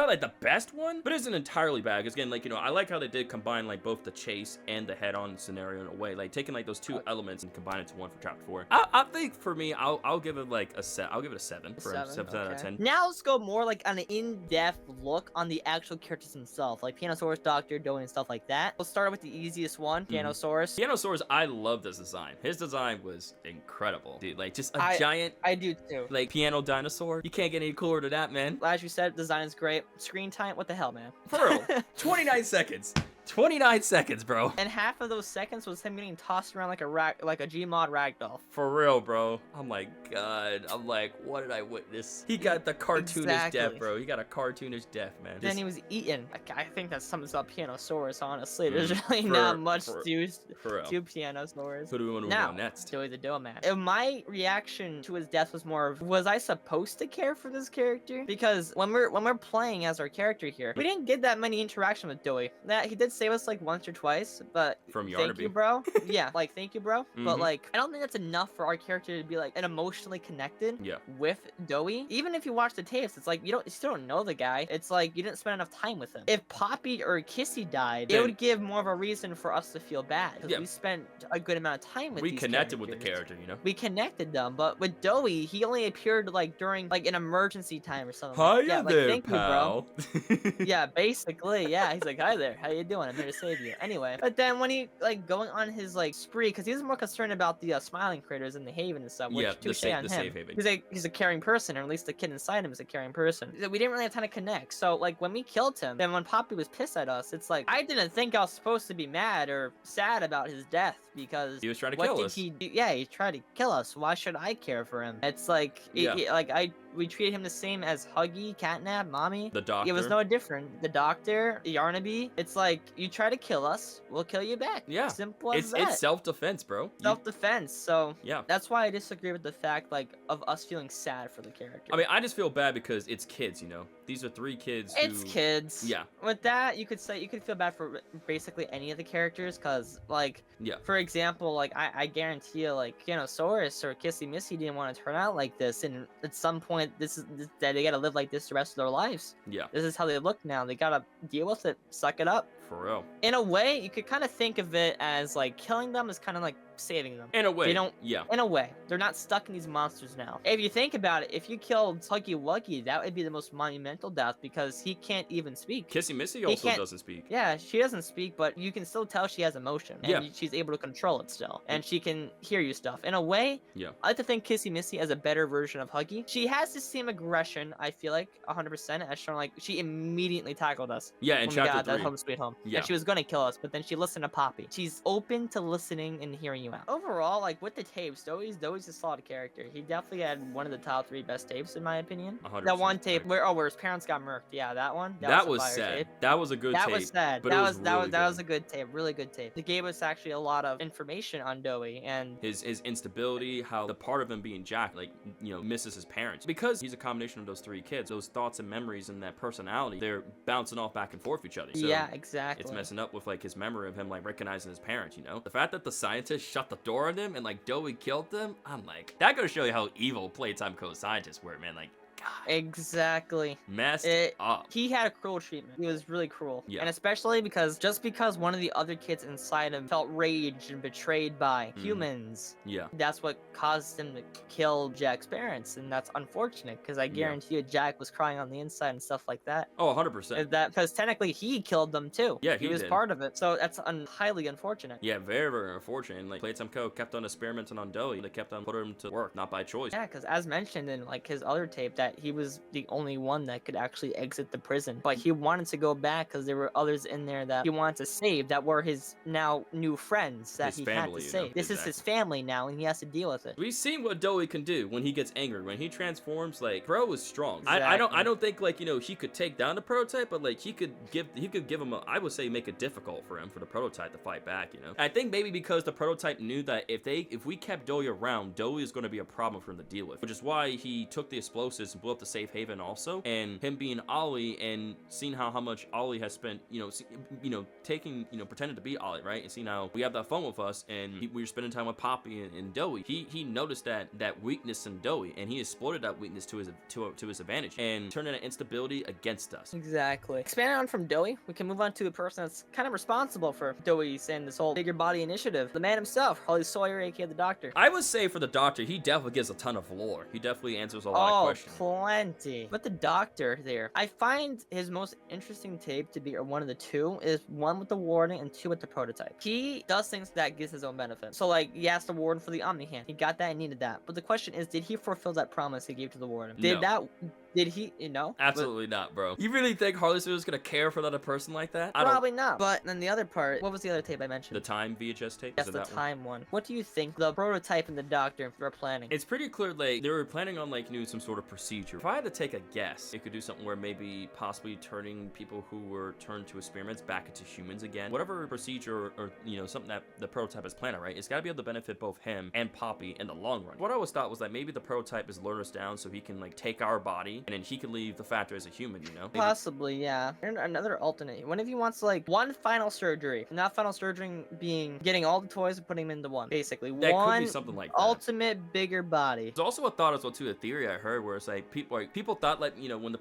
like the best one, but it isn't entirely bad. Because again, like I like how they did combine like both the chase and the head-on scenario in a way, like taking like those two elements and combine it to one for chapter 4. I think for me, I'll give it like a set. I'll give it a 7 for a 7 out of 10. Now let's go more like on an in-depth look on the actual characters themselves, like Pianosaurus, Doctor, Doey, and stuff like that. We'll start with the easiest one, Pianosaurus. Pianosaurus, I love this design. His design was incredible, dude. Like just a giant. I do too. Like piano dinosaur. You can't get any cooler than that, man. As you said, design is great. Screen time, what the hell, man? For real. 29 seconds. 29 seconds, bro. And half of those seconds was him getting tossed around like a Gmod ragdoll. For real, bro. Oh my god. I'm like, what did I witness? He got the cartoonish death, bro. He got a cartoonish death, man. Then he was eaten. I think that sums up Pianosaurus, honestly. There's really not much to Pianosaurus. Who do we want to move on next? Doey the Dough Man. And my reaction to his death was more of, was I supposed to care for this character? Because when we're playing as our character here, we didn't get that many interaction with Doey. That he did save us like once or twice, but thank you, bro. Yeah, like thank you, bro. But like I don't think that's enough for our character to be like emotionally connected with Doey. Even if you watch the tapes, it's like you still don't know the guy. It's like you didn't spend enough time with him. If Poppy or Kissy died, it would give more of a reason for us to feel bad because we spent a good amount of time with these connected with the character, we connected them. But with Doey, he only appeared like during like an emergency time or something. Hiya there, thank pal. you, bro. Yeah, basically, yeah. He's like, hi there, how you doing? I'm here to save you. Anyway, but then when he like going on his like spree, because he was more concerned about the smiling critters in the haven and stuff, which touche on him. He's a caring person, or at least the kid inside him is a caring person. We didn't really have time to connect. So like when we killed him, then when Poppy was pissed at us, it's like I didn't think I was supposed to be mad or sad about his death because he was trying to kill us. He do? Yeah, he tried to kill us. Why should I care for him? It's like we treated him the same as Huggy, Catnap, Mommy. The doctor. It was no different. The doctor, Yarnaby. It's like, you try to kill us, we'll kill you back. Yeah. Simple as that. It's self-defense, bro. Self-defense. So, yeah. That's why I disagree with the fact, like, of us feeling sad for the character. I mean, I just feel bad because it's kids, These are 3 kids It's kids. Yeah. With that, you could feel bad for basically any of the characters, because, like, for example, like, I guarantee you, like, Pianosaurus or Kissy Missy didn't want to turn out like this, and at some point, that they gotta live like this the rest of their lives. Yeah. This is how they look now. They gotta deal with it, suck it up. For real. In a way, you could kind of think of it as like killing them is kind of like saving them. In a way, They don't. yeah. In a way, they're not stuck in these monsters now. If you think about it, if you killed Huggy Wuggy, that would be the most monumental death because he can't even speak. Kissy Missy He also can't- doesn't speak. Yeah, she doesn't speak, but you can still tell she has emotion, and Yeah. she's able to control it still, and she can hear you stuff. In a way, Yeah. I like to think Kissy Missy as a better version of Huggy. She has the same aggression, I feel like, 100%, as shown like she immediately tackled us. Yeah, in when we chapter got that 3. Home Sweet Home. Yeah. And she was gonna kill us, but then she listened to Poppy. She's open to listening and hearing you out. Overall, like with the tapes, Doey's a solid character. He definitely had one of the top 3 best tapes in my opinion. 100% That one tape correct. where his parents got murked. Yeah, that one. That a was fire sad. tape. That was a good That tape. was sad. But that it was really that was good. a good tape. Really good tape. It gave us actually a lot of information on Doey and His instability, how the part of him being Jack, like, misses his parents. Because he's a combination of those 3 kids, those thoughts and memories and that personality, they're bouncing off back and forth with each other. So yeah, exactly. it's messing up with like his memory of him like recognizing his parents, The fact that the scientist shut the door on him and like Doey killed them, I'm like, that gotta show you how evil Playtime Co scientists were, man. Like, God. Exactly. Messed up. He had a cruel treatment. He was really cruel. Yeah. And especially because one of the other kids inside him felt raged and betrayed by humans. Yeah. That's what caused him to kill Jack's parents. And that's unfortunate because I guarantee you Jack was crying on the inside and stuff like that. Oh, 100%. Because technically he killed them too. Yeah, he he was did. part of it. So that's highly unfortunate. Yeah, very, very unfortunate. And like Playtime Co kept on experimenting on Doey. They kept on putting him to work, not by choice. Yeah, because as mentioned in like his other tape, that he was the only one that could actually exit the prison, but he wanted to go back because there were others in there that he wanted to save that were his now new friends that His he family, had to save. This is his family now, and he has to deal with it. We've seen what Doey can do when he gets angry. When he transforms, like, bro is strong. Exactly. I don't think like he could take down the prototype, but like he could give him I would say make it difficult for him for the prototype to fight back. I think maybe because the prototype knew that if we kept Doey around, Doey is going to be a problem for him to deal with, which is why he took the explosives and blew up the safe haven also. And him being Ollie and seeing how much Ollie has spent, taking, pretending to be Ollie, right? And seeing how we have that phone with us and we were spending time with Poppy and Doey. He noticed that weakness in Doey and he exploited that weakness to his advantage and turned that instability against us. Exactly. Expanding on from Doey, we can move on to a person that's kind of responsible for Doey's and this whole bigger body initiative. The man himself, Holly Sawyer, aka the Doctor. I would say for the Doctor, he definitely gives a ton of lore. He definitely answers a lot of questions. Plenty. But the Doctor there, I find his most interesting tape to be, or one of the 2, is 1 with the Warden and 2 with the Prototype. He does things that gives his own benefit. So like, he asked the Warden for the Omni Hand. He got that and needed that. But the question is, did he fulfill that promise he gave to the Warden? Did he, Absolutely not, bro. You really think Harley Sue is gonna care for another person like that? Probably not. But then the other part, what was the other tape I mentioned? The Time VHS tape? Yes, the Time one. What do you think the Prototype and the Doctor were planning? It's pretty clear, like, they were planning on, like, doing some sort of procedure. If I had to take a guess, it could do something where maybe possibly turning people who were turned to experiments back into humans again. Whatever procedure or something that the Prototype is planning, right? It's gotta be able to benefit both him and Poppy in the long run. What I always thought was that maybe the Prototype is lured us down so he can, like, take our body and then he can leave the factor as a human, Maybe. Possibly, yeah. And another alternate. One of you wants like one final surgery. And that final surgery being getting all the toys and putting them into one. Basically, that one could be something like that. ultimate bigger body. There's also a thought as well too, a theory I heard where it's like people thought like when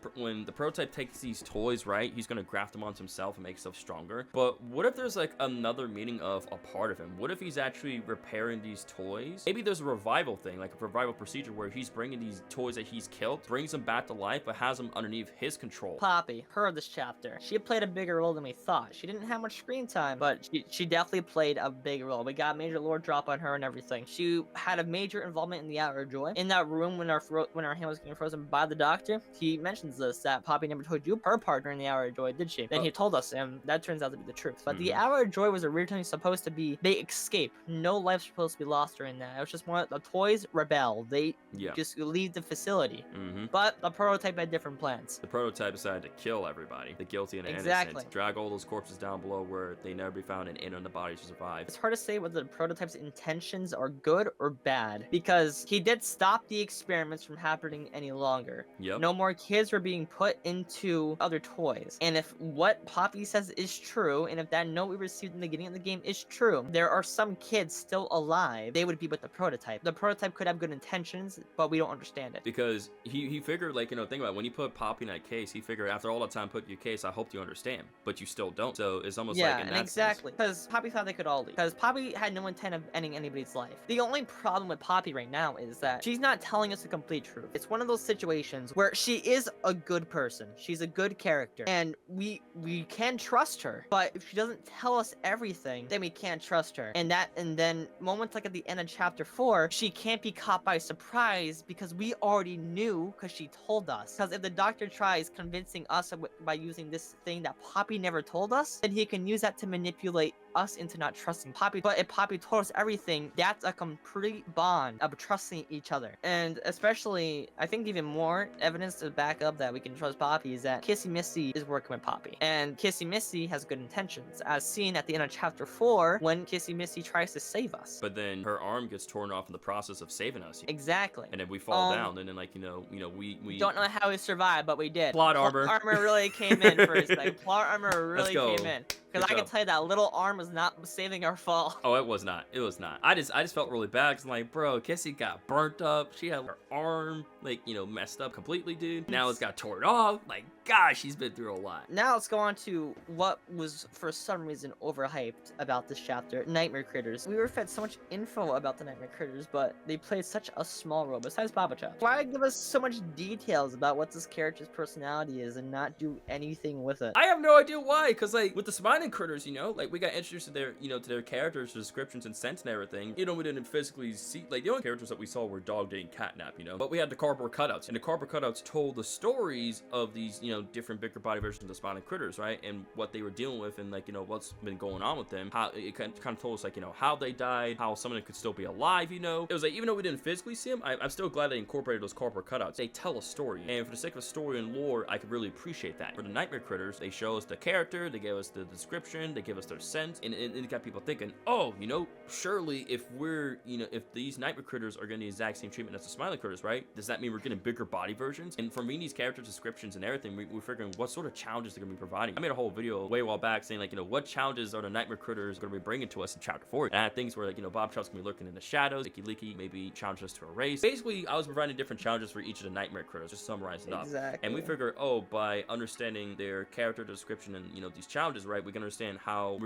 the Prototype takes these toys, right, he's gonna graft them onto himself and make himself stronger. But what if there's like another meaning of a part of him? What if he's actually repairing these toys? Maybe there's a revival thing, like a revival procedure where he's bringing these toys that he's killed, brings them back to life, but has them underneath his control. Poppy, her of this chapter, she played a bigger role than we thought. She didn't have much screen time, but she definitely played a big role. We got a major lore drop on her and everything. She had a major involvement in the Outer Joy. In that room when our hand was getting frozen by the Doctor, he mentions this, that Poppy never told you her partner in the Outer Joy, did she? Then he told us, and that turns out to be the truth. But the Outer Joy was originally supposed to be, they escape. No life's supposed to be lost during that. It was just one, the toys rebel. They just leave the facility. But the Prototype had different plans. The Prototype decided to kill everybody, the guilty and the innocent, drag all those corpses down below where they never be found and in on the bodies to survive. It's hard to say whether the Prototype's intentions are good or bad, because he did stop the experiments from happening any longer. No more kids were being put into other toys. And if what Poppy says is true, and if that note we received in the beginning of the game is true, there are some kids still alive. They would be with the Prototype. The Prototype could have good intentions, but we don't understand it. Because he figured, like, you know, think about it. When you put Poppy in that case, he figured after all the time put your case, I hope you understand, but you still don't. So it's almost like in and that exactly, because Poppy thought they could all leave. Because Poppy had no intent of ending anybody's life. The only problem with Poppy right now is that she's not telling us the complete truth. It's one of those situations where she is a good person. She's a good character, and we can trust her. But if she doesn't tell us everything, then we can't trust her. And then moments like at the end of chapter 4, she can't be caught by surprise because we already knew because she told us. Because if the doctor tries convincing us by using this thing that Poppy never told us, then he can use that to manipulate us into not trusting Poppy. But if Poppy told us everything, that's a complete bond of trusting each other. And especially, I think even more evidence to back up that we can trust Poppy is that Kissy Missy is working with Poppy. And Kissy Missy has good intentions, as seen at the end of chapter 4 when Kissy Missy tries to save us. But then her arm gets torn off in the process of saving us. Exactly. And then we fall down, and then like, you know, we don't know how we survived, but we did. Plot armor. Plot armor really came in for a second. Plot armor really came in. Because I can tell you that little arm was not saving our fall. Oh, it was not. It was not. I just felt really bad because I'm like, bro, Kissy got burnt up. She had her arm, like, you know, messed up completely, dude. Now it's got torn off. Like, gosh, she's been through a lot. Now let's go on to what was, for some reason, overhyped about this chapter. Nightmare Critters. We were fed so much info about the Nightmare Critters, but they played such a small role, besides Papa Chop. Why give us so much details about what this character's personality is and not do anything with it? I have no idea why, because, like, with the Smiling Critters, you know, like, we got introduced to their, you know, to their characters, descriptions, and sense and everything. You know, we didn't physically see, like, the only characters that we saw were Dog Day and Catnap, you know, but we had the cardboard cutouts, and the cardboard cutouts told the stories of these, you know, different bigger body versions of the Smiling Critters, right, and what they were dealing with, and, like, you know, what's been going on with them, how it kind of told us, like, you know, how they died, how some of them could still be alive, you know. It was like, even though we didn't physically see them, I'm still glad they incorporated those cardboard cutouts. They tell a story, and for the sake of story and lore, I could really appreciate that. For the Nightmare Critters, they show us the character, they gave us the description, they give us their sense, and it got people thinking, oh, you know, surely if we're, you know, if these Nightmare Critters are getting the exact same treatment as the Smiling Critters, right, does that mean we're getting bigger body versions? And from reading these character descriptions and everything, we're figuring what sort of challenges they're gonna be providing. I made a whole video way a while back saying, like, you know, what challenges are the Nightmare Critters gonna be bringing to us in chapter 4? And I had things where, like, you know, Bob Chop's gonna be lurking in the shadows, Icky Leaky maybe challenge us to a race. Basically, I was providing different challenges for each of the Nightmare Critters, just summarizing it up. Exactly. And we figured, oh, by understanding their character description and, you know, these challenges, right, we can understand how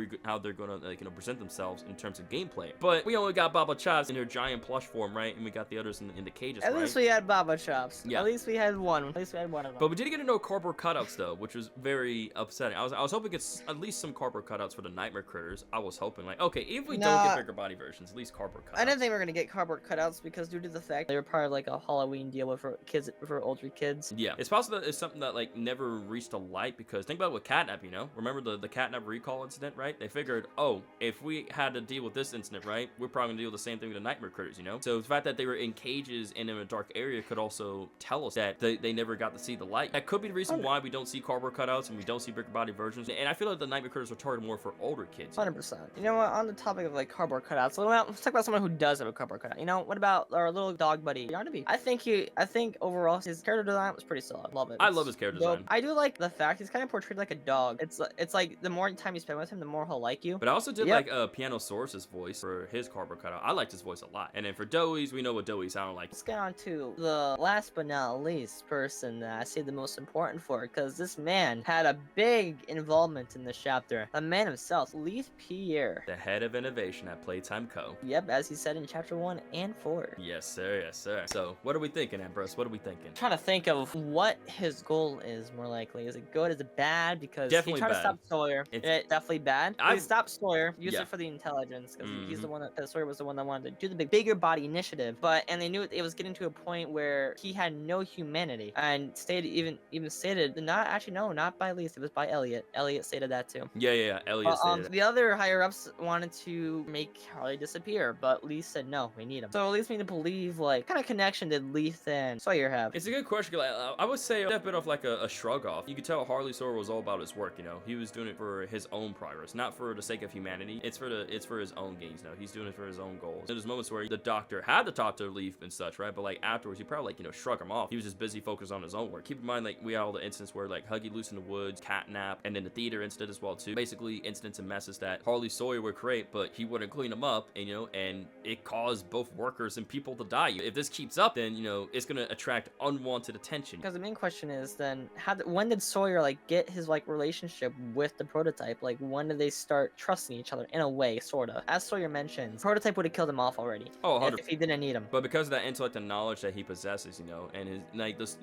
they're gonna, like, you know, present themselves in terms of gameplay. But we only got Baba Chops in their giant plush form, right, and we got the others in the cages. At least we had Baba Chops. Yeah. At least we had one. At least we had one of them. But we did get to know cardboard cutouts though, which was very upsetting. I was hoping to get at least some cardboard cutouts for the Nightmare Critters. I was hoping, like, okay, if we don't get bigger body versions, at least cardboard cutouts. I didn't think we were gonna get cardboard cutouts because due to the fact they were part of like a Halloween deal with for older kids. Yeah, it's possible that it's something that like never reached a light, because think about it with Catnap, you know? Remember the Catnap recall incident, right? They figured, oh, if we had to deal with this incident, right, we're probably gonna deal with the same thing with the Nightmare Critters, you know? So the fact that they were in cages and in a dark area could also tell us that they never got to see the light. That could be the reason why we don't see cardboard cutouts and we don't see bigger body versions. And I feel like the Nightmare Critters are targeted more for older kids. 100%. You know what? On the topic of like cardboard cutouts, let's talk about someone who does have a cardboard cutout. You know, what about our little dog buddy, Yarnaby? I think overall his character design was pretty solid. Love it. I love his character design. I do like the fact he's kind of portrayed like a dog. It's like the more time you spend with him, the more he'll like you. But I also did like Pianosaurus's voice for his cardboard cutout. I liked his voice a lot. And then for Doughy's, we know what Doughy sounded like. Let's get on to the last but not least person that I say the most important for, because this man had a big involvement in this chapter. The man himself, Leith Pierre, the head of innovation at Playtime Co. Yep, as he said in chapter 1 and 4. Yes, sir. Yes, sir. So, what are we thinking, Ambrose? What are we thinking? I'm trying to think of what his goal is, more likely. Is it good? Is it bad? Because definitely he tried to stop Sawyer. It's definitely bad. He stopped Sawyer, used it for the intelligence, because he's the one that Sawyer was the one that wanted to do the bigger body initiative. And they knew it was getting to a point where he had no humanity, and even stated, not by Leith, it was by Elliot. Elliot stated that too. Yeah. Elliot stated that. The other higher ups wanted to make Harley disappear, but Leith said no, we need him. So it leads me to believe, like, what kind of connection did Leith and Sawyer have? It's a good question. I would say a bit of like a shrug off. You could tell Harley Sawyer was all about his work, you know. He was doing it for his own progress, not for the sake of humanity. It's for his own gains, you know. He's doing it for his own goals. There's moments where the doctor had to talk to Leith and such, right? But like afterwards, he probably, like, you know, shrug him off. He was just busy focused on his own work. Keep in mind, like, we had all the incidents where like Huggy Loose in the Woods, Catnap, and then the theater incident as well too. Basically incidents and messes that Harley Sawyer would create, but he wouldn't clean them up, and and it caused both workers and people to die. If this keeps up, then it's gonna attract unwanted attention. Because the main question is then when did Sawyer like get his like relationship with the prototype? Like when did they start trusting each other in a way, sorta? As Sawyer mentioned, prototype would have killed him off already. Oh, if he didn't need him. But because of that intellect and knowledge that he possesses, and his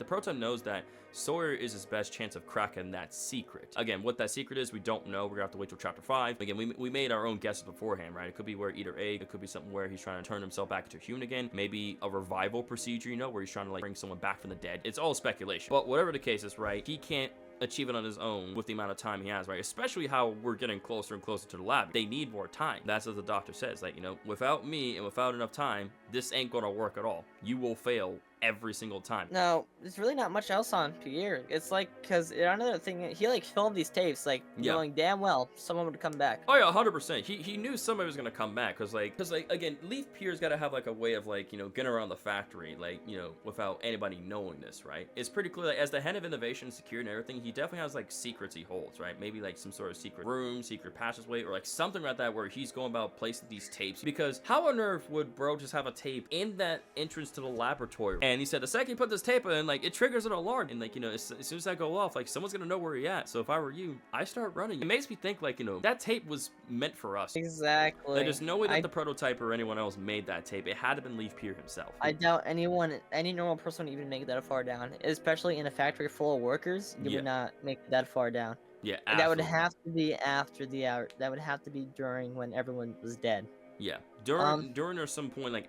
the prototype knows that Sawyer is his best chance of cracking that secret. Again, what that secret is, we don't know. We're gonna have to wait till chapter 5. Again, we made our own guesses beforehand, right? It could be where either it could be something where he's trying to turn himself back into a human again. Maybe a revival procedure, where he's trying to like bring someone back from the dead. It's all speculation. But whatever the case is, right? He can't achieve it on his own with the amount of time he has, right? Especially how we're getting closer and closer to the lab. They need more time. That's what the doctor says. Like, without me and without enough time, this ain't gonna work at all. You will fail every single time. No, there's really not much else on Pierre. It's like, because another thing, he like filmed these tapes, like knowing damn well someone would come back. Oh yeah, 100%. He knew somebody was gonna come back, because again, Leaf Pierre's gotta have like a way of like getting around the factory, like without anybody knowing this, right? It's pretty clear that as the head of innovation, security, and everything, he definitely has like secrets he holds, right? Maybe like some sort of secret room, secret passageway, or like something like that where he's going about placing these tapes. Because how on earth would bro just have a tape in that entrance to the laboratory? And he said the second you put this tape in, like it triggers an alarm, and like as soon as that go off, like someone's gonna know where you're at. So if I were you, I start running. It makes me think like that tape was meant for us. Exactly. Like, there's no way that the prototype or anyone else made that tape. It had to have been Leaf Pierre himself. I doubt any normal person would even make that far down, especially in a factory full of workers. You would not make it that far down. Yeah, absolutely. That would have to be after the hour. That would have to be during when everyone was dead. Yeah, during or some point like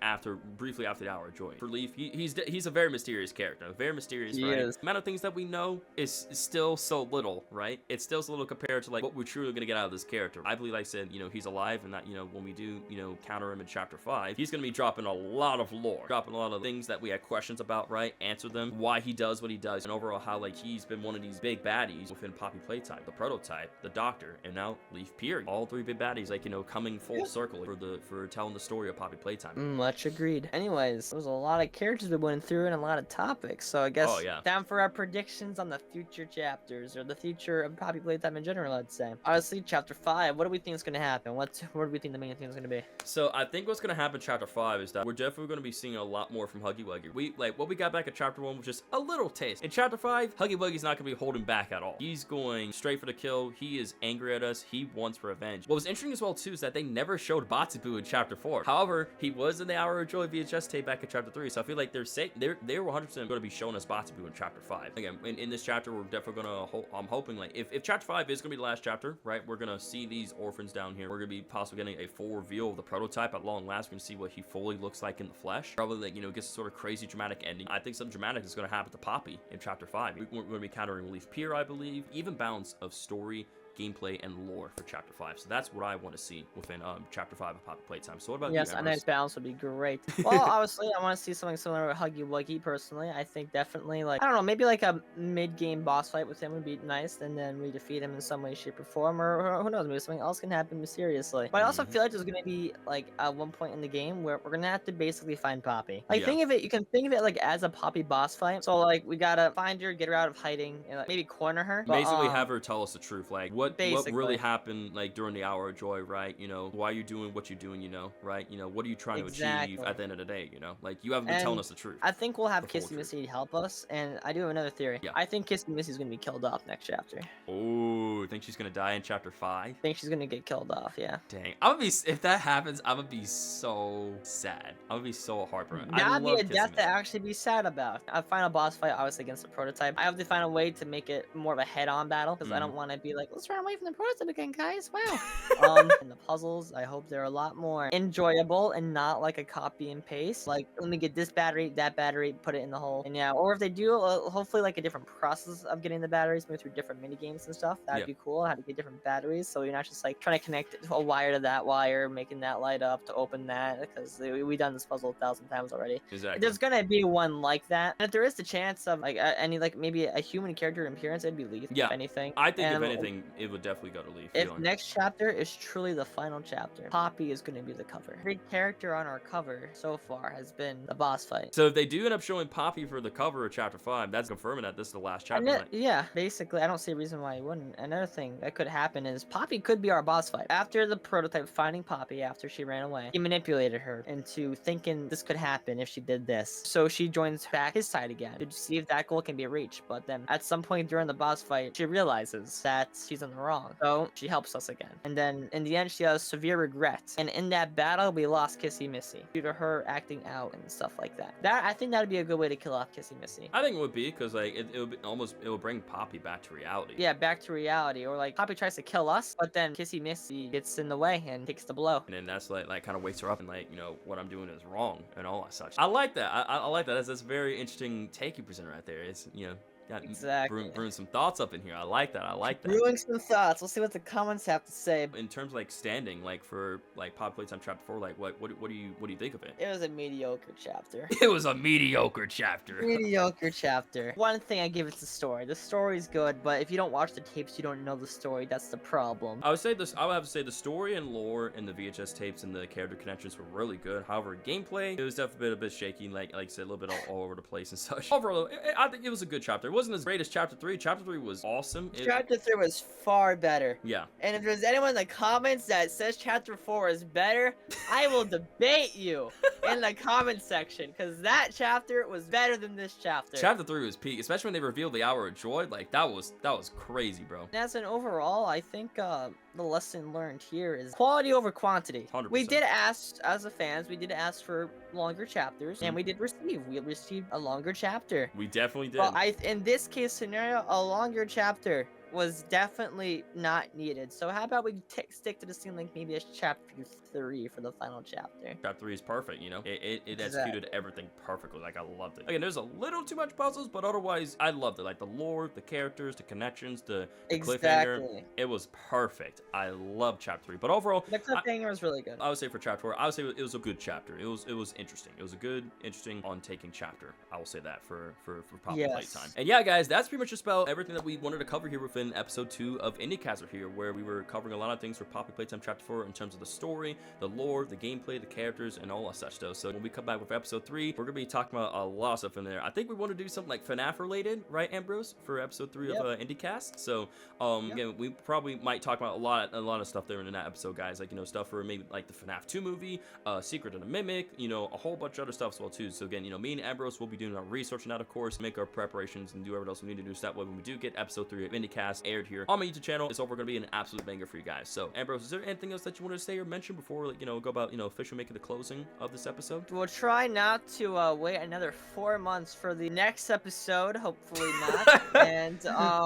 briefly after the Hour of Joy. For Leaf, he's a very mysterious character, very mysterious, right? The amount of things that we know is still so little, right? It's still so little compared to like what we're truly gonna get out of this character. I believe, like I said, he's alive, and that when we do counter him in chapter 5, he's gonna be dropping a lot of lore, dropping a lot of things that we had questions about, right? Answer them, why he does what he does, and overall how like he's been one of these big baddies within Poppy Playtime, the prototype, the Doctor, and now Leaf Pierre. All 3 big baddies, like coming full circle for telling the story of Poppy Playtime. Much agreed. Anyways, there was a lot of characters we went through and a lot of topics, so I guess time for our predictions on the future chapters, or the future of Poppy Playtime in general, I'd say. Honestly, chapter 5, what do we think is going to happen? What do we think the main thing is going to be? So I think what's going to happen in chapter 5 is that we're definitely going to be seeing a lot more from Huggy Wuggy. What we got back at chapter 1 was just a little taste. In chapter 5, Huggy Wuggy's not going to be holding back at all. He's going straight for the kill. He is angry at us. He wants revenge. What was interesting as well too is that they never showed Batsubu in chapter 4. However, he was in the Hour of Joy VHS tape back in chapter 3, so I feel like they were 100% going to be showing us Batsubu in chapter 5. Again, in this chapter, we're definitely going to, I'm hoping, like, if chapter 5 is going to be the last chapter, right, we're going to see these orphans down here. We're going to be possibly getting a full reveal of the prototype at long last. We're going to see what he fully looks like in the flesh. Probably, like, gets a sort of crazy dramatic ending. I think something dramatic is going to happen to Poppy in chapter 5. We're going to be countering Leaf Pierre, I believe. Even balance of story, gameplay, and lore for chapter 5. So that's what I want to see within chapter 5 of Poppy Playtime. So what about you, Yes, a nice balance would be great. Well, obviously, I want to see something similar with Huggy Wuggy, personally. I think definitely, like, I don't know, maybe like a mid-game boss fight with him would be nice, and then we defeat him in some way, shape, or form, or who knows, maybe something else can happen mysteriously. But I also feel like there's going to be, like, at one point in the game where we're going to have to basically find Poppy. Like, think of it, you can think of it, like, as a Poppy boss fight. So, like, we gotta find her, get her out of hiding, and like, maybe corner her. Basically, have her tell us the truth, like, what really happened, like, during the Hour of Joy, right? Why are you doing what you're doing, right? What are you trying to achieve at the end of the day, Like, you haven't been telling us the truth. I think we'll have Kissy Missy help us, and I do have another theory. I think Kissy Missy's gonna be killed off next chapter. Oh, think she's gonna die in chapter 5? I think she's gonna get killed off, yeah. Dang. if that happens, I'm gonna be so sad. I'm gonna be so heartbroken. That'd be a death to actually be sad about. A final boss fight, obviously, against the prototype. I have to find a way to make it more of a head-on battle, because I don't want to be like, let's run away from the prototype again, guys. Wow. And the puzzles, I hope they're a lot more enjoyable and not like a copy and paste. Like, let me get this battery, that battery, put it in the hole. And yeah, or if they do, hopefully like a different process of getting the batteries, maybe through different mini games and stuff. That'd be cool how to get different batteries, so you're not just like trying to connect a wire to that wire, making that light up to open that, because we've done this puzzle 1,000 times already. Exactly. There's gonna be one like that, and if there is the chance of like any like maybe a human character appearance, it'd be Leaf. Yeah. If anything. I think And if anything, it would definitely go to Leaf. if next chapter is truly the final chapter, Poppy is going to be the cover. Every character on our cover so far has been the boss fight. So if they do end up showing Poppy for the cover of chapter 5, that's confirming that this is the last chapter. And yeah, basically, I don't see a reason why it wouldn't. Another thing that could happen is Poppy could be our boss fight. After the prototype finding Poppy after she ran away, he manipulated her into thinking this could happen if she did this. So she joins back his side again to see if that goal can be reached. But then at some point during the boss fight, she realizes that she's in the wrong. So she helps us again. And then in the end, she has severe regret. And in that battle, we lost Kissy Missy due to her acting out and stuff like that. I think that would be a good way to kill off Kissy Missy. I think it would be, because like it would bring Poppy back to reality. Yeah, back to reality. Or like Poppy tries to kill us, but then Kissy Missy gets in the way and takes the blow. And then that's like kind of wakes her up and like, what I'm doing is wrong and all that such. I like that. I like that. That's a very interesting take you present right there. It's got exactly. brewing some thoughts up in here. I like that. Brewing some thoughts. We'll see what the comments have to say. In terms of like standing, like for like Poppy Playtime Chapter 4, like what do you think of it? It was a mediocre chapter. It was a mediocre chapter. Mediocre chapter. One thing I give it's the story. The story's good, but if you don't watch the tapes, you don't know the story. That's the problem. I would have to say the story and lore and the VHS tapes and the character connections were really good. However, gameplay, it was definitely a bit shaky, like I said, a little bit all over the place and such. Overall, I think it was a good chapter. It wasn't as great as Chapter 3. Chapter 3 was awesome. Chapter 3 was far better. Yeah. And if there's anyone in the comments that says Chapter 4 is better, I will debate you in the comment section, because that chapter was better than this chapter. Chapter 3 was peak, especially when they revealed the Hour of Joy. Like that was crazy, bro. As an overall, I think the lesson learned here is quality over quantity. 100%. We did ask, as the fans, we did ask for longer chapters, and we did receive. We received a longer chapter. We definitely did. Well, in this case scenario, a longer chapter was definitely not needed. So how about we stick to the scene like maybe it's chapter 3 for the final chapter. Chapter 3 is perfect, It Exactly. executed everything perfectly. Like I loved it. Again, there's a little too much puzzles, but otherwise I loved it. Like the lore, the characters, the connections, the cliffhanger. It was perfect. I love chapter 3. But overall, the cliffhanger was really good. I would say for chapter 4, I would say it was a good chapter. It was interesting. It was a good, interesting, on-taking chapter. I will say that for Poppy Playtime. And yeah, guys, that's pretty much just about everything that we wanted to cover here within episode 2 of IndieCast here, where we were covering a lot of things for Poppy Playtime Chapter 4 in terms of the story, the lore, the gameplay, the characters, and all that such stuff. So when we come back with episode 3, we're gonna be talking about a lot of stuff in there. I think we want to do something like FNAF related, right, Ambrose, for episode 3 of IndieCast. So again, we probably might talk about a lot of stuff there in that episode, guys. Like stuff for maybe like the FNAF 2 movie, Secret of the Mimic, a whole bunch of other stuff as well too. So again, me and Ambrose will be doing our research on that, of course, make our preparations and do whatever else we need to do. So that way, when we do get episode 3 of IndieCast aired here on my YouTube channel, it's over going to be an absolute banger for you guys. So Ambrose, is there anything else that you want to say or mention before go about officially making the closing of this episode? We'll try not to wait another 4 months for the next episode. Hopefully not. And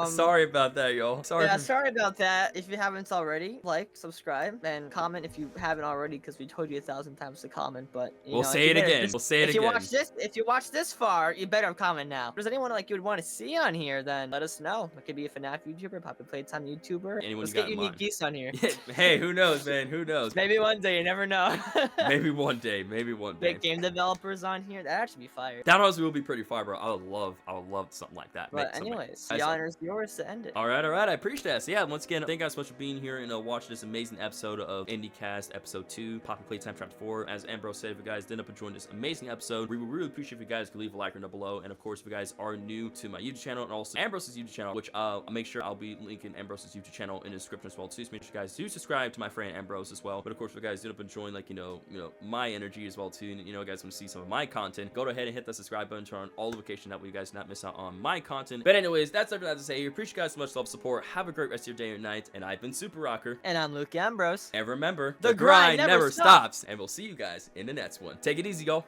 sorry about that, y'all. Sorry about that. If you haven't already, like, subscribe, and comment if you haven't already, because we told you 1,000 times to comment. But we'll say it again. If you watch this far, you better comment now. If there's anyone like you would want to see on here, then let us know. It could be a FNAF YouTuber, Poppy Playtime YouTuber. Let's get Unique Geese on here. Hey, who knows, man? Who knows? Maybe one day, you never know. Maybe one day. Get game developers on here. That'd actually be fire. That honestly will be pretty fire, bro. I would love something like that. But anyways, the honor's yours to end it. All right. I appreciate that. So yeah, once again, thank you guys so much for being here and watching this amazing episode of IndieCast episode 2, Poppy Playtime Chapter 4. As Ambrose said, if you guys did up enjoying this amazing episode, we would really appreciate if you guys could leave a like down below. And of course, if you guys are new to my YouTube channel and also Ambrose's YouTube channel, which I'll make sure I'll be linking Ambrose's YouTube channel in the description as well too. So make sure you guys do subscribe to my friend Ambrose as well. But of course, if you guys did up enjoying my energy as well too, and you guys want to see some of my content, go ahead and hit that subscribe button, turn on all notifications, that way you guys not miss out on my content. But anyways, that's everything I have to say here. Appreciate you guys so much love, support. Have a great rest of your day or night. And I've been Super Rocker. And I'm Luke Ambrose. And remember, the grind never stops. And we'll see you guys in the next one. Take it easy, y'all.